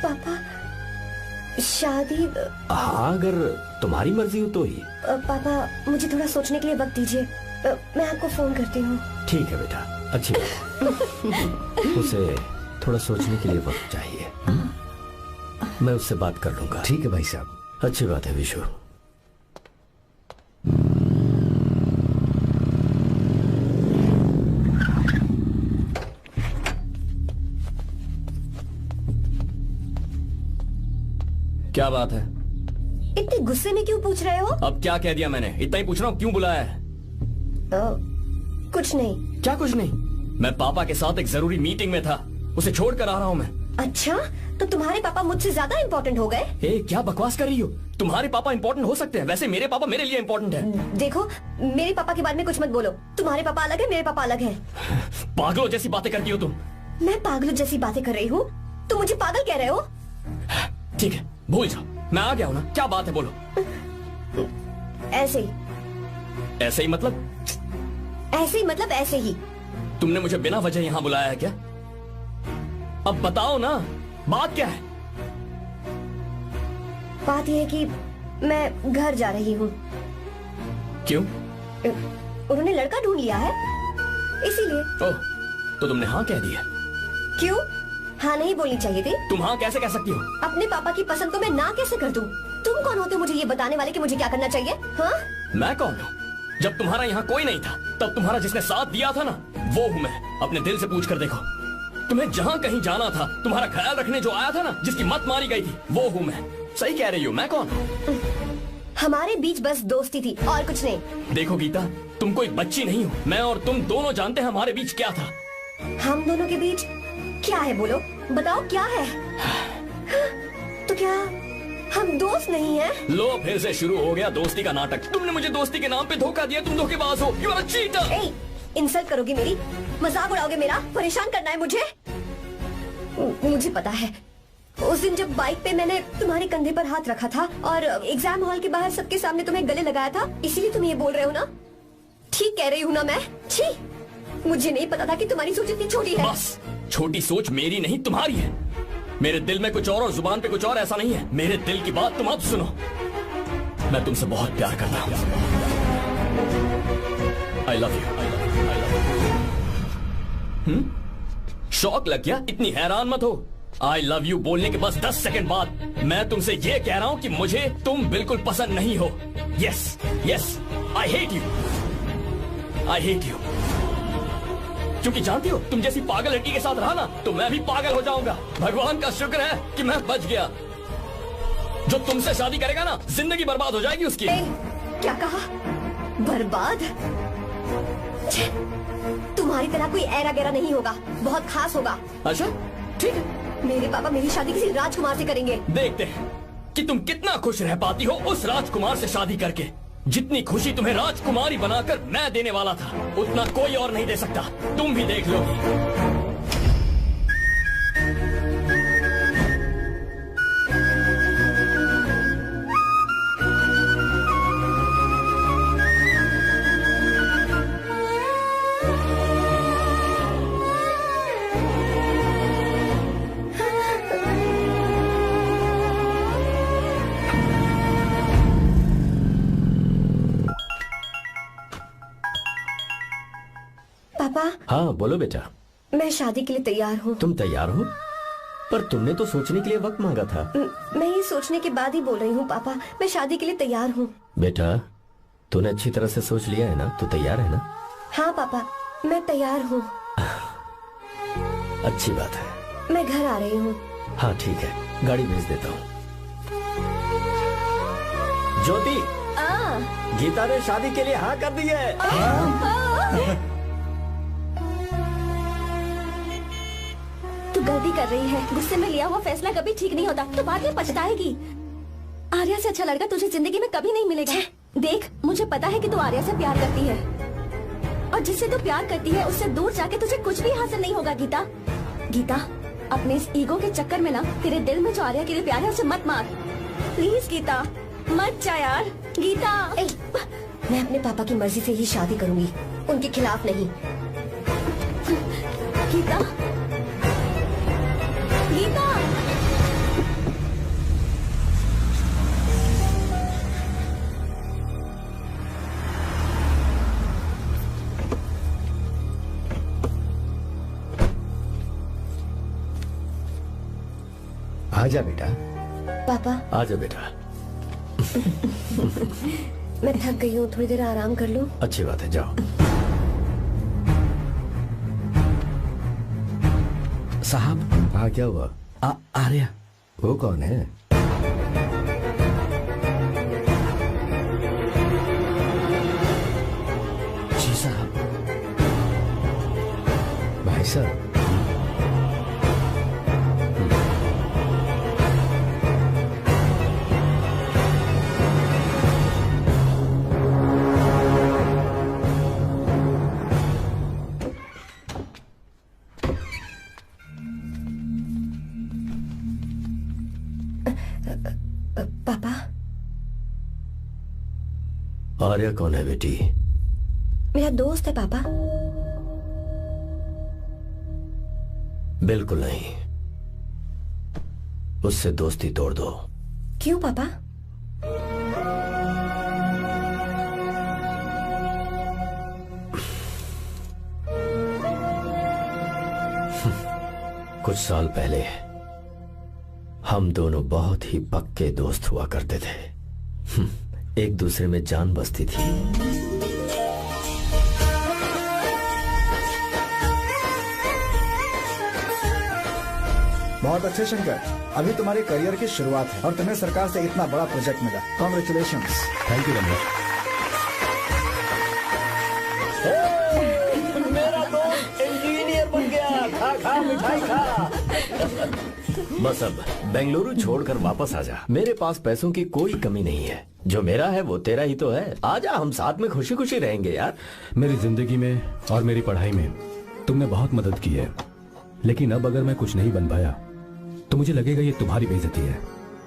पापा शादी? हाँ अगर तुम्हारी मर्जी हो तो ही। पापा मुझे थोड़ा सोचने के लिए वक्त दीजिए, मैं आपको फोन करती हूँ। ठीक है बेटा, अच्छी बात। उसे थोड़ा सोचने के लिए वक्त चाहिए। मैं उससे बात कर लूंगा। ठीक है भाई साहब। अच्छी बात है विशु। क्या बात है? इतने गुस्से में क्यों पूछ रहे हो? अब क्या कह दिया मैंने? इतना ही पूछ रहा हूँ, क्यों बुलाया है? कुछ नहीं। क्या कुछ नहीं? मैं पापा के साथ एक जरूरी मीटिंग में था, उसे छोड़कर आ रहा हूँ मैं। अच्छा, तो तुम्हारे पापा मुझसे ज्यादा इम्पोर्टेंट हो गए? क्या बकवास कर रही हो? तुम्हारे पापा इम्पोर्टेंट हो सकते हैं, वैसे मेरे पापा मेरे लिए इम्पोर्टेंट है। देखो, मेरे पापा के बारे में कुछ मत बोलो। तुम्हारे पापा अलग है, मेरे पापा अलग है। पागलों जैसी बातें करती हो तुम। मैं पागलों जैसी बातें कर रही हूँ? तुम मुझे पागल कह रहे हो? ठीक है, भूल जाओ, मैं आ गया हूँ ना। क्या बात है, बोलो। ऐसे ही। ऐसे ही मतलब? ऐसे ही मतलब ऐसे ही। तुमने मुझे बिना वजह यहाँ बुलाया है क्या? अब बताओ ना, बात क्या है? बात यह है कि मैं घर जा रही हूँ। क्यों? उन्होंने लड़का ढूंढ लिया है, इसीलिए। ओह, तो तुमने हाँ कह दिया? क्यों? हाँ नहीं बोलनी चाहिए थी? तुम हाँ कैसे कह सकती हो? अपने पापा की पसंद को मैं ना कैसे कर दूं? तुम कौन होते हो मुझे ये बताने वाले कि मुझे क्या करना चाहिए? हाँ? मैं कौन हूँ? जब तुम्हारा यहाँ कोई नहीं था, तब तुम्हारा जिसने साथ दिया था ना, वो हूँ मैं। अपने दिल से पूछ कर देखो। तुम्हें जहाँ कहीं जाना था, तुम्हारा ख्याल रखने जो आया था ना, जिसकी मत मारी गई थी, वो हूँ मैं। सही कह रही हूँ, मैं कौन हूँ? हमारे बीच बस दोस्ती थी और कुछ नहीं। देखो गीता, तुम कोई बच्ची नहीं हो। मैं और तुम दोनों जानते हैं हमारे बीच क्या था। हम दोनों के बीच क्या है? बोलो, बताओ क्या है? तो क्या हम दोस्त नहीं हैं? लो, फिर से शुरू हो गया दोस्ती का नाटक। तुमने मुझे दोस्ती के नाम पे धोखा दिया। तुम धोखेबाज हो। You are a cheater. Insult करोगे मेरी? मजाक उड़ाओगे मेरा? परेशान करना है मुझे? मुझे पता है, उस दिन जब बाइक पे मैंने तुम्हारे कंधे पर हाथ रखा था और एग्जाम हॉल के बाहर सबके सामने तुम्हें गले लगाया था, इसीलिए तुम ये बोल रहे हो ना? ठीक कह रही हूँ ना मैं? छी, मुझे नहीं पता था कि तुम्हारी सोच इतनी छोटी है। बस, छोटी सोच मेरी नहीं तुम्हारी है। मेरे दिल में कुछ और जुबान पे कुछ और, ऐसा नहीं है। मेरे दिल की बात तुम अब सुनो। मैं तुमसे बहुत प्यार करता हूँ। I love you. शौक लग गया? इतनी हैरान मत हो। आई लव यू बोलने के बस 10 सेकंड बाद मैं तुमसे ये कह रहा हूँ कि मुझे तुम बिल्कुल पसंद नहीं हो। Yes yes, I hate you. I hate you. क्योंकि जानती हो, तुम जैसी पागल लड़की के साथ रहा ना, तो मैं भी पागल हो जाऊंगा। भगवान का शुक्र है कि मैं बच गया। जो तुमसे शादी करेगा ना, जिंदगी बर्बाद हो जाएगी उसकी। क्या कहा? बर्बाद? तुम्हारी तरह कोई ऐरा गैरा नहीं होगा, बहुत खास होगा। अच्छा, ठीक है। मेरे पापा मेरी शादी किसी राजकुमार से करेंगे। देखते हैं कि तुम कितना खुश रह पाती हो उस राजकुमार से शादी करके। जितनी खुशी तुम्हें राजकुमारी बनाकर मैं देने वाला था, उतना कोई और नहीं दे सकता। तुम भी देख लोगी। पापा। हाँ बोलो बेटा। मैं शादी के लिए तैयार हूँ। तुम तैयार हो? पर तुमने तो सोचने के लिए वक्त मांगा था। मैं ये सोचने के बाद ही बोल रही हूँ पापा, मैं शादी के लिए तैयार हूँ। बेटा, तूने अच्छी तरह से सोच लिया है ना? तू तैयार है ना? हाँ पापा, मैं तैयार हूँ। अच्छी बात है। मैं घर आ रही हूँ। हाँ ठीक है, गाड़ी भेज देता हूँ। ज्योति, गीता ने शादी के लिए हाँ कर दी है। तू गलती कर रही है। गुस्से में लिया हुआ फैसला कभी ठीक नहीं होता, तो बाद में पछताएगी। आर्या से अच्छा लड़का तुझे जिंदगी में कभी नहीं मिलेगा। देख, मुझे पता है कि तू आर्या से प्यार करती है, और जिससे तू प्यार करती है उससे दूर जाके तुझे कुछ भी हासिल नहीं होगा। गीता, गीता, अपने इस ईगो के चक्कर में ना तेरे दिल में जो आर्या के लिए प्यार है उसे मत मार। प्लीज गीता, मत जा यार। गीता, मैं अपने पापा की मर्जी से ही शादी करूंगी, उनके खिलाफ नहीं। गीता, गीता। आजा बेटा। पापा। आजा बेटा। मैं थक गई हूँ, थोड़ी देर आराम कर लूं। अच्छी बात है, जाओ। साहब। हाँ क्या हुआ? आर्या। वो कौन है? भाई साहब, पापा। आर्या कौन है बेटी? मेरा दोस्त है पापा। बिल्कुल नहीं, उससे दोस्ती तोड़ दो। क्यों पापा? कुछ साल पहले हम दोनों बहुत ही पक्के दोस्त हुआ करते थे। एक दूसरे में जान बसती थी। बहुत अच्छे शंकर, अभी तुम्हारे करियर की शुरुआत है और तुम्हें सरकार से इतना बड़ा प्रोजेक्ट मिला। कॉन्ग्रेचुलेशंस। Thank you Ramesh. मेरा दोस्त इंजीनियर बन गया। खा खा मिठाई खा। बस अब बेंगलुरु छोड़कर वापस आ जा। मेरे पास पैसों की कोई कमी नहीं है। जो मेरा है वो तेरा ही तो है। आजा, हम साथ में खुशी खुशी रहेंगे यार। मेरी जिंदगी में और मेरी पढ़ाई में तुमने बहुत मदद की है, लेकिन अब अगर मैं कुछ नहीं बन पाया तो मुझे लगेगा ये तुम्हारी बेइज्जती है।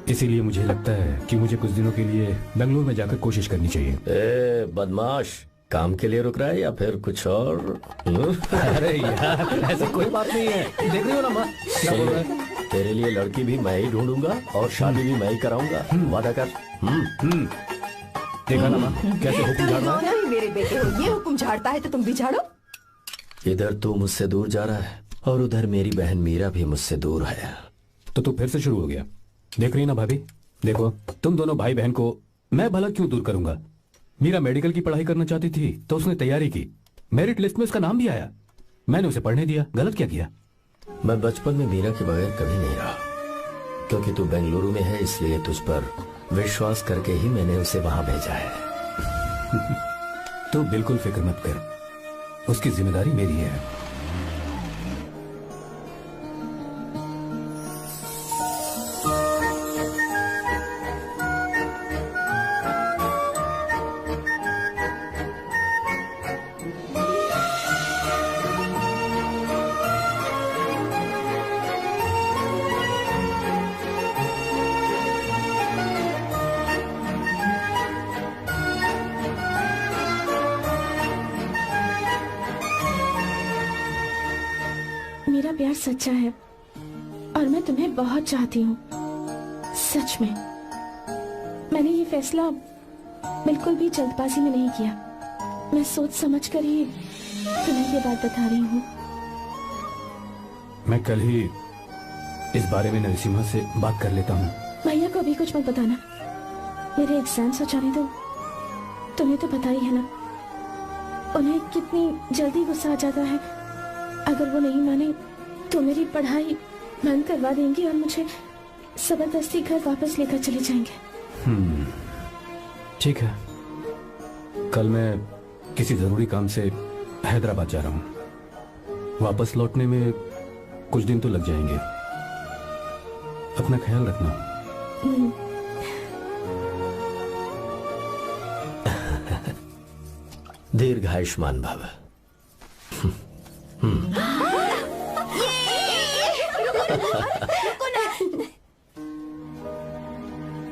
इसीलिए मुझे लगता है कि मुझे कुछ दिनों के लिए बेंगलुरु में जाकर कोशिश करनी चाहिए। ए बदमाश, काम के लिए रुक रहा है या फिर कुछ और? अरे यार, ऐसी कोई बात नहीं है। देख रही हो ना माँ, क्या बोल रहा है? तेरे लिए लड़की भी मैं ही ढूंढूंगा और शादी भी मैं ही कराऊंगा। वादा कर। देखा ना माँ, कैसे हुक्म झाड़ रहा है? नहीं मेरे बेटे हो, ये हुक्म झाड़ता है तो तुम भी झाड़ो। इधर तू मुझसे दूर जा रहा है और उधर मेरी बहन मीरा भी मुझसे दूर है। तो तू फिर से शुरू हो गया। देख रही ना भाभी, देखो तुम दोनों भाई बहन को मैं भला क्यों दूर करूंगा। मीरा मेडिकल की पढ़ाई करना चाहती थी तो उसने तैयारी की, मेरिट लिस्ट में उसका नाम भी आया, मैंने उसे पढ़ने दिया। गलत क्या किया? मैं बचपन में मीरा के बगैर कभी नहीं रहा, क्योंकि तू बेंगलुरु में है इसलिए तुझ पर विश्वास करके ही मैंने उसे वहां भेजा है। तू बिल्कुल फिक्र मत कर, उसकी जिम्मेदारी मेरी है। मेरा प्यार सच्चा है और मैं तुम्हें बहुत चाहती हूँ, सच में। मैंने ये फैसला बिल्कुल भी जल्दबाजी में नहीं किया। मैं सोच समझ कर ही तुम्हें ये बात बता रही हूँ। मैं कल ही इस बारे में नरसिम्हा से बात कर लेता हूँ। भैया को अभी कुछ मत बताना, मेरे एग्जाम्स हो जाने दो। तुम्हें तो पता ही है ना उन्हें कितनी जल्दी गुस्सा आ जाता है। अगर वो नहीं माने तो मेरी पढ़ाई बंद करवा देंगे और मुझे जबरदस्ती घर वापस लेकर चले जाएंगे। ठीक है, कल मैं किसी जरूरी काम से हैदराबाद जा रहा हूँ। वापस लौटने में कुछ दिन तो लग जाएंगे। अपना ख्याल रखना। दीर्घायुष्मान भव।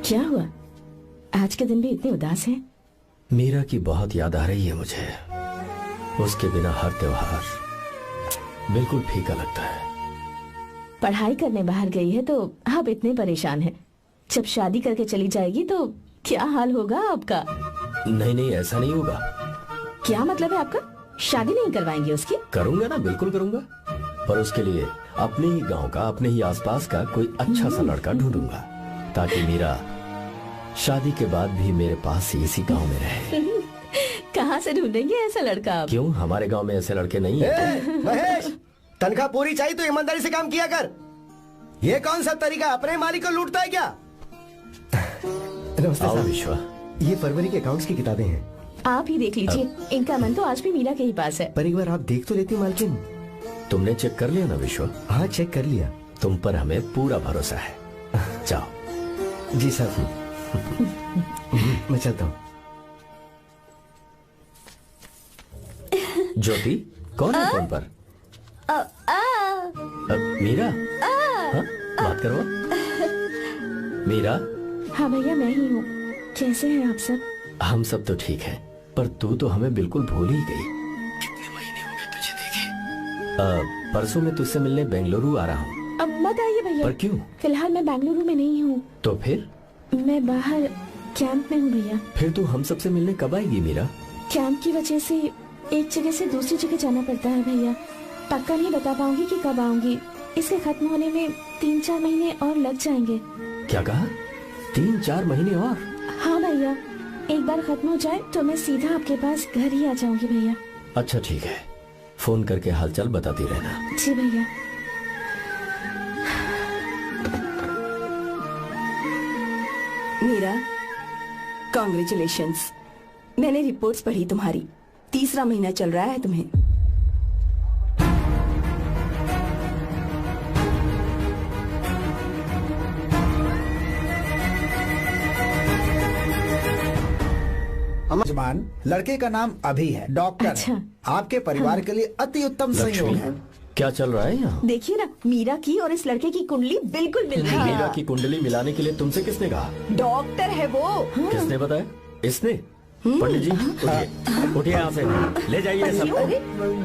क्या हुआ, आज के दिन भी इतने उदास हैं? मीरा की बहुत याद आ रही है मुझे। उसके बिना हर त्योहार बिल्कुल फीका लगता है। पढ़ाई करने बाहर गई है तो अब इतने परेशान है। जब शादी करके चली जाएगी तो क्या हाल होगा आपका? नहीं ऐसा नहीं होगा। क्या मतलब है आपका? शादी नहीं करवाएंगे उसकी? करूंगा ना, बिल्कुल करूंगा, पर उसके लिए अपने ही गांव का, अपने ही आसपास का कोई अच्छा सा लड़का ढूंढूंगा ताकि मीरा शादी के बाद भी मेरे पास ही इसी गांव में रहे। कहाँ से ढूंढेंगे ऐसा लड़का आप? क्यों, हमारे गांव में ऐसे लड़के नहीं है? महेश, तनख्वाह पूरी चाहिए तो ईमानदारी से काम किया कर। ये कौन सा तरीका, अपने मालिक को लूटता है क्या? नमस्ते आओ साहब। विश्वा। ये फरवरी के अकाउंट्स की किताबें हैं। आप ही देख लीजिए, इनका मन तो आज भी मीरा के ही पास है। पर एक बार आप देख तो लेती मालकिन। तुमने चेक कर लिया ना विश्व? हाँ चेक कर लिया। तुम पर हमें पूरा भरोसा है। जाओ। जी साहब। मैं चलता हूँ। ज्योति कौन है फोन पर? मीरा? हाँ? बात करो। मीरा? हाँ भैया मैं ही हूँ। कैसे हैं आप सब? हम सब तो ठीक हैं, पर तू तो हमें बिल्कुल भूल ही गई। कितने महीने हो गए तुझे देखे? परसों मैं तुझसे मिलने बेंगलुरु आ रहा हूँ। अब मत आइए भैया। पर क्यों? फिलहाल मैं बेंगलुरु में नहीं हूँ। तो फिर? मैं बाहर कैंप में हूँ भैया। फिर तू हम सबसे मिलने कब आएगी मीरा? कैंप की वजह से एक जगह से दूसरी जगह जाना पड़ता है भैया। पक्का नहीं बता पाऊंगी कि कब आऊंगी। इसके खत्म होने में 3-4 महीने और लग जाएंगे। क्या कहा? 3-4 महीने और? हाँ भैया, एक बार खत्म हो जाए तो मैं सीधा आपके पास घर ही आ जाऊंगी भैया। अच्छा ठीक है, फोन करके हालचाल बताती रहना। जी भैया। मीरा, कॉन्ग्रेचुलेशंस। मैंने रिपोर्ट्स पढ़ी तुम्हारी। 3रा महीना चल रहा है तुम्हें। जमान, लड़के का नाम अभी है, डॉक्टर। अच्छा। आपके परिवार के लिए अति उत्तम संयोग है। क्या चल रहा है यहाँ? देखिए ना, मीरा की और इस लड़के की कुंडली बिल्कुल मिल रही है। मीरा की कुंडली मिलाने के लिए तुमसे किसने कहा? डॉक्टर है वो। किसने बताया? इसने? पंडित जी उठिए, उठिए यहाँ से, ले जाइए सब,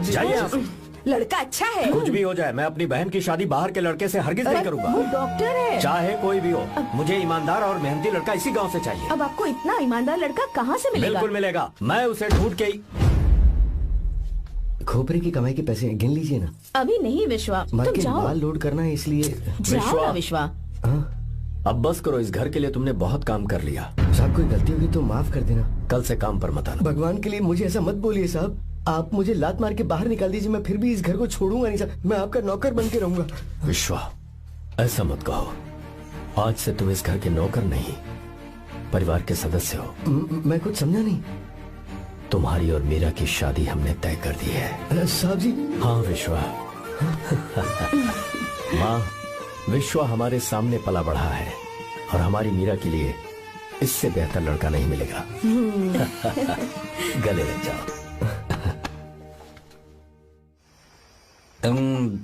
जाइए यहाँ से। लड़का अच्छा है। कुछ भी हो जाए, मैं अपनी बहन की शादी बाहर के लड़के से हरगिज नहीं करूंगा। वो डॉक्टर है। चाहे कोई भी हो, मुझे ईमानदार और मेहनती लड़का इसी गांव से चाहिए। अब आपको इतना ईमानदार लड़का कहाँ से मिलेगा? बिल्कुल मिलेगा, मैं उसे ढूंढ के ही। खोपरे की कमाई के पैसे गिन लीजिए ना। अभी नहीं विश्वा, तुम मार्केट जाओ। माल लोड करना है इसलिए। जाओ ना विश्वा। अब बस करो, इस घर के लिए तुमने बहुत काम कर लिया। साहब कोई गलती होगी तो माफ कर देना। कल से काम पर मत आना। भगवान के लिए मुझे ऐसा मत बोलिए साहब। आप मुझे लात मार के बाहर निकाल दीजिए, मैं फिर भी इस घर को छोड़ूंगा नहीं साहब। मैं आपका नौकर बन के रहूंगा। विश्वा, ऐसा मत कहो। आज से तुम इस घर के नौकर नहीं, परिवार के सदस्य हो। मैं कुछ समझा नहीं। तुम्हारी और मीरा की शादी हमने तय कर दी है। साहब जी। हाँ विश्वा। माँ, विश्वा हमारे सामने पला बढ़ा है और हमारी मीरा के लिए इससे बेहतर लड़का नहीं मिलेगा। गले लग जाओ।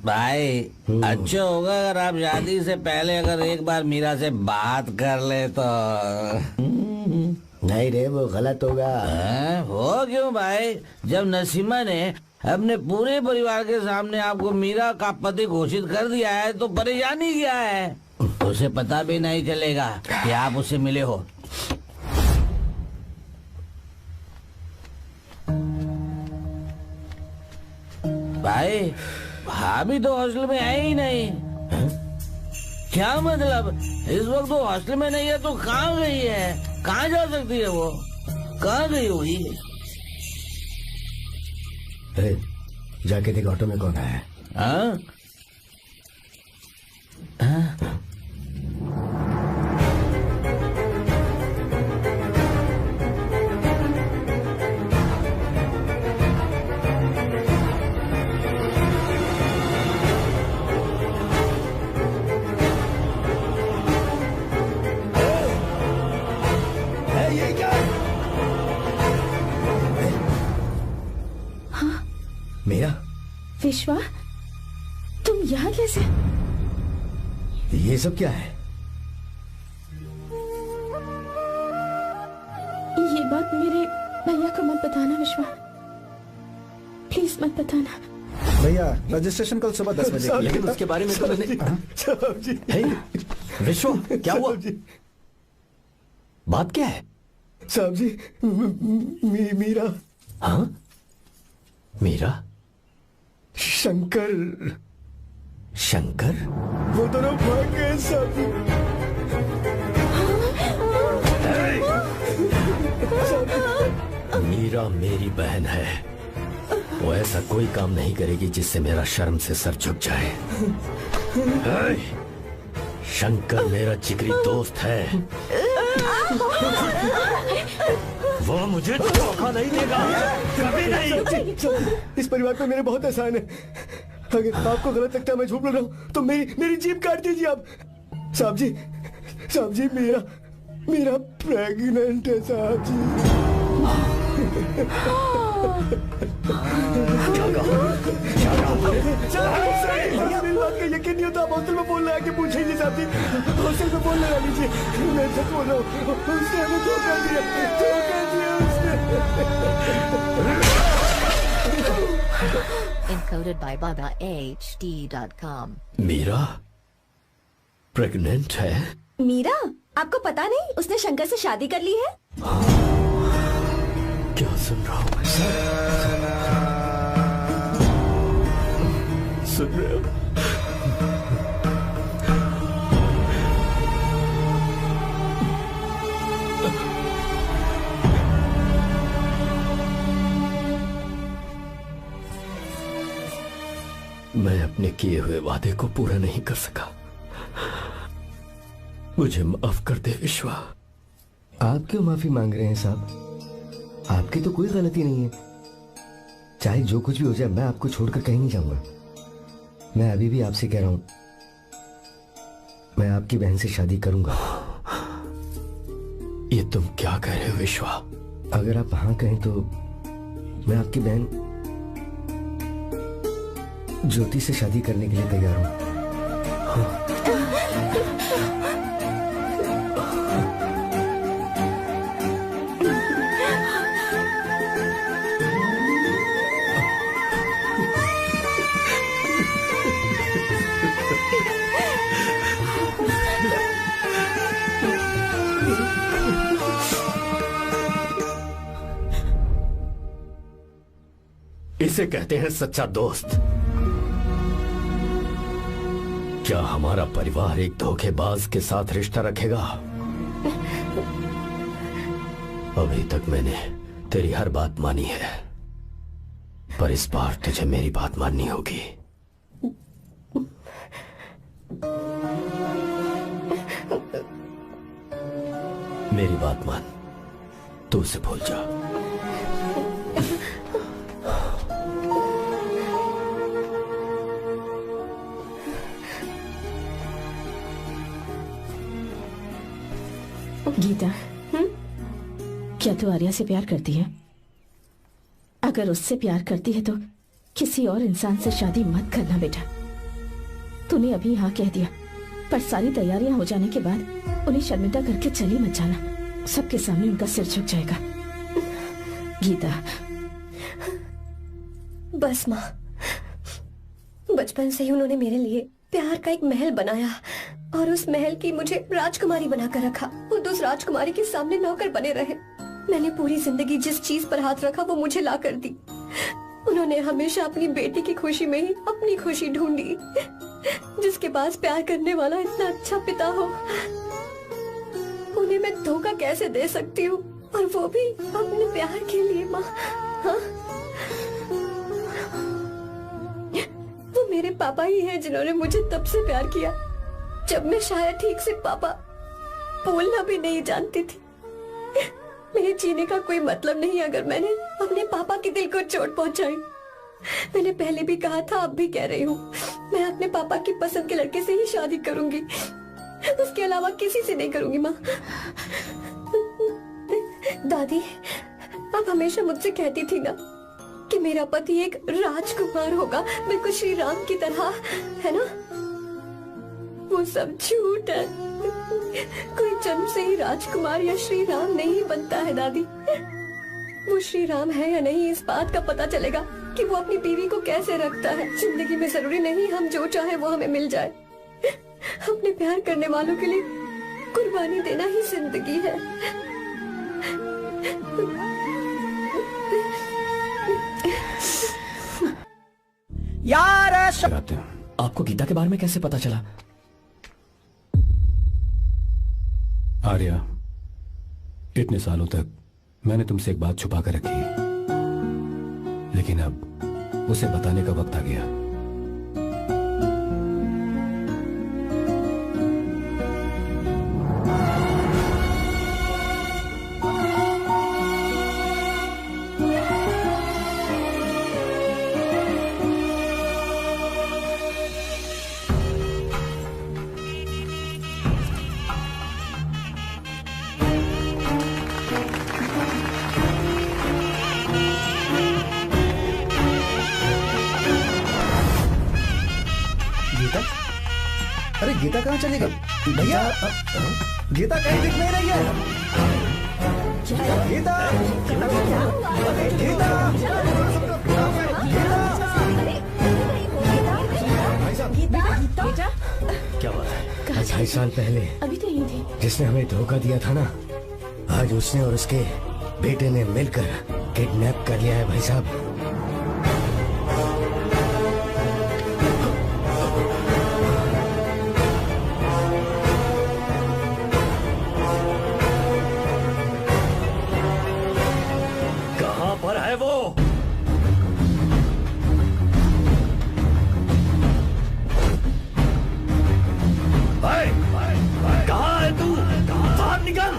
भाई अच्छा होगा अगर आप शादी से पहले अगर एक बार मीरा से बात कर ले तो। नहीं रे, वो गलत होगा। हो क्यों भाई? जब नसीमा ने अपने पूरे परिवार के सामने आपको मीरा का पति घोषित कर दिया है तो परेशानी क्या है? उसे पता भी नहीं चलेगा कि आप उससे मिले हो। भाई भाभी तो हॉस्टल में है ही नहीं। क्या मतलब? इस वक्त वो हॉस्टल में नहीं है तो कहाँ गई है? कहाँ जा सकती है वो? कहाँ गई होगी? जाके देख ऑटो में कौन है। हाँ? ये क्या? हाँ? मेरा? विश्वा, तुम यहाँ कैसे? ये सब क्या है? ये बात मेरे भैया को मत बताना विश्वा, प्लीज मत बताना। भैया रजिस्ट्रेशन कल सुबह 10 बजे। लेकिन उसके बारे में तो मैंने। विश्व, क्या हुआ? बात क्या है? साहब जी, मीरा। हाँ? मीरा? शंकर। शंकर? वो दोनों भाग गए साहब जी। मीरा मेरी बहन है, वो ऐसा कोई काम नहीं करेगी जिससे मेरा शर्म से सर झुक जाए। शंकर मेरा जिगरी दोस्त है, वो मुझे धोखा नहीं देगा, कभी नहीं। इस परिवार पे मेरे बहुत एहसान है। अगर आपको गलत लगता है मैं झूठ बोल रहा हूँ तो मेरी जीभ काट दीजिए आप। साहब जी मेरा प्रेग्नेंट है साहब जी। मेरी बात का यकीन नहीं होता, आप हॉस्टल में बोल रहे हैं कि पूछेंगे साहब जी, हॉस्टल में बोल लगा लीजिए, मैं सच बोल रहा हूँ, उसने हमें धोखा दिया Encoded by BabaHD.com. Meera pregnant है? मीरा, आपको पता नहीं उसने शंकर से शादी कर ली है? क्या सुन रहा हूँ मैं? सुन रहे हो? मैं अपने किए हुए वादे को पूरा नहीं कर सका, मुझे माफ कर दे विश्वा। आप क्यों माफी मांग रहे हैं साहब? आपकी तो कोई गलती नहीं है। चाहे जो कुछ भी हो जाए मैं आपको छोड़कर कहीं नहीं जाऊंगा। मैं अभी भी आपसे कह रहा हूं, मैं आपकी बहन से शादी करूंगा। ये तुम क्या कह रहे हो विश्वा? अगर आप हाँ कहें तो मैं आपकी बहन ज्योति से शादी करने के लिए तैयार हूं। इसे कहते हैं सच्चा दोस्त। क्या हमारा परिवार एक धोखेबाज के साथ रिश्ता रखेगा? अभी तक मैंने तेरी हर बात मानी है, पर इस बार तुझे मेरी बात माननी होगी। मेरी बात मान, तू उसे भूल जा। गीता, क्या तू आर्या से प्यार करती है? अगर उससे प्यार करती है तो किसी और इंसान से शादी मत करना बेटा। तूने अभी हाँ कह दिया, पर सारी तैयारियां हो जाने के बाद उन्हें शर्मिंदा करके चली मत जाना। सबके सामने उनका सिर झुक जाएगा। गीता। बस माँ, बचपन से ही उन्होंने मेरे लिए प्यार का एक महल बनाया और उस महल की मुझे राजकुमारी बनाकर रखा। वो उस राजकुमारी के सामने नौकर बने रहे। मैंने पूरी जिंदगी जिस चीज पर हाथ रखा वो मुझे ला कर दी। उन्होंने हमेशा अपनी बेटी की खुशी में ही अपनी खुशी ढूंढी। जिसके पास प्यार करने वाला इतना अच्छा पिता हो, उन्हें मैं धोखा कैसे दे सकती हूँ, और वो भी अपने प्यार के लिए। माँ, हाँ? वो मेरे पापा ही हैं जिन्होंने मुझे तब से प्यार किया जब मैं शायद ठीक से पापा बोलना भी नहीं जानती थी। मेरे जीने का कोई मतलब नहीं अगर मैंने अपने पापा के दिल को चोट पहुंचाई। मैंने पहले भी कहा था, अब भी कह रही हूँ, मैं अपने पापा की पसंद के लड़के से ही शादी करूंगी, उसके अलावा किसी से नहीं करूंगी। माँ, दादी, आप हमेशा मुझसे कहती थी ना कि मेरा पति एक राजकुमार होगा, बिल्कुल श्री राम की तरह, है ना? वो सब झूठ है। कोई जन्म से ही राजकुमार या श्री राम नहीं बनता है दादी। वो श्री राम है या नहीं, इस बात का पता चलेगा कि वो अपनी बीवी को कैसे रखता है। जिंदगी में जरूरी नहीं हम जो चाहे वो हमें मिल जाए। अपने प्यार करने वालों के लिए कुर्बानी देना ही जिंदगी है। यार आपको गीता के बारे में कैसे पता चला? आर्या, इतने सालों तक मैंने तुमसे एक बात छुपा कर रखी है, लेकिन अब उसे बताने का वक्त आ गया। अरे गीता कहाँ चली गई? भैया गीता कहीं दिख नहीं रही है। गीता गीता क्या बात है? 2.5 साल पहले अभी तो यही थी। जिसने हमें धोखा दिया था ना, आज उसने और उसके बेटे ने मिलकर किडनैप कर लिया है भाई साहब। कहां पर है वो? कहां है तू? बाहर निकल।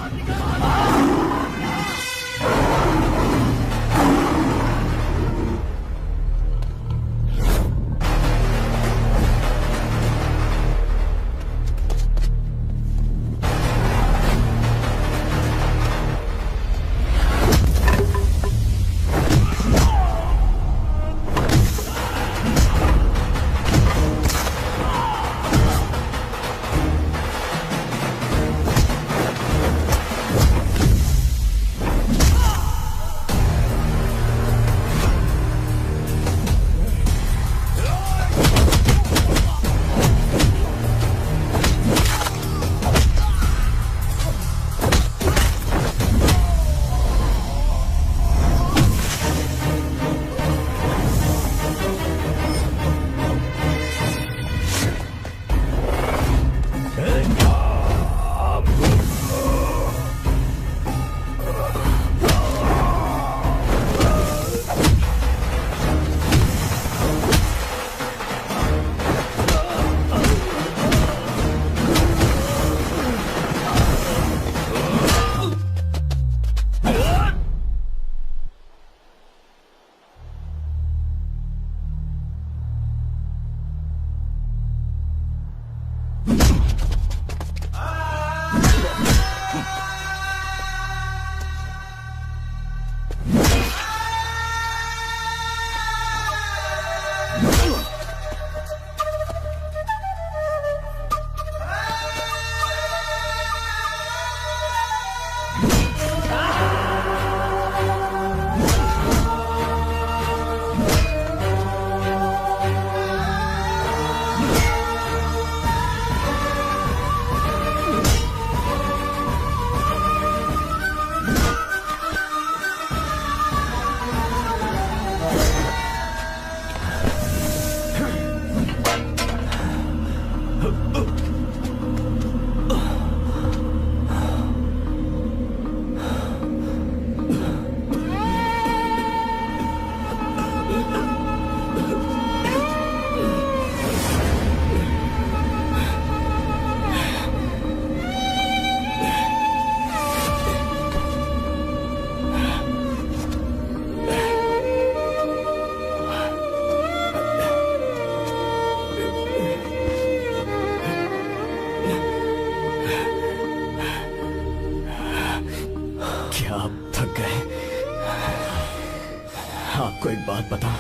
आपको एक बात बताऊं,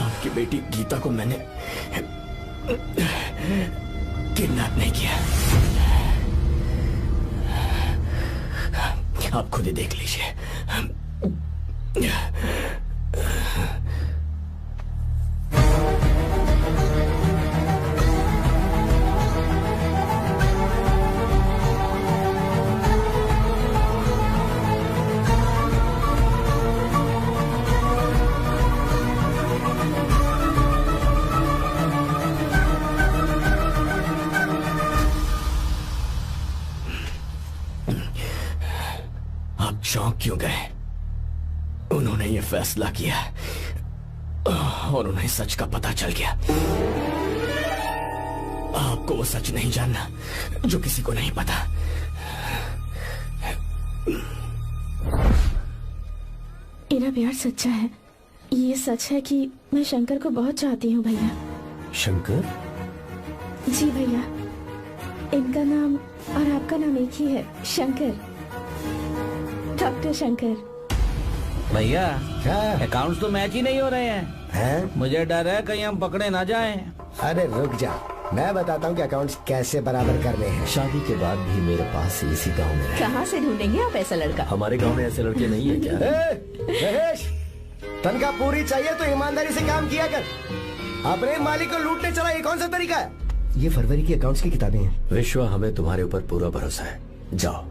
आपकी बेटी गीता को मैंने किडनैप नहीं किया। आप खुद ही देख लीजिए। चौंक क्यों गए? उन्होंने ये फैसला किया और उन्हें सच का पता चल गया। आपको वो सच नहीं जानना जो किसी को नहीं पता। मेरा प्यार सच्चा है। ये सच है कि मैं शंकर को बहुत चाहती हूँ भैया। शंकर? जी भैया, इनका नाम और आपका नाम एक ही है, शंकर, डॉक्टर शंकर। भैया अकाउंट्स तो मैच ही नहीं हो रहे हैं। मुझे डर है कहीं हम पकड़े ना जाएं। अरे रुक जा, मैं बताता हूँ कि अकाउंट्स कैसे बराबर करने हैं। शादी के बाद भी मेरे पास इसी गांव में रहे। कहाँ से ढूंढेंगे आप ऐसा लड़का? हमारे गांव में ऐसे लड़के नहीं है क्या? महेश, तनख्वाह पूरी चाहिए तो ईमानदारी से काम किया कर। अपने मालिक को लूटने चला, ये कौन सा तरीका है? ये फरवरी की अकाउंट्स की किताबें हैं। विश्वा, हमें तुम्हारे ऊपर पूरा भरोसा है। जाओ।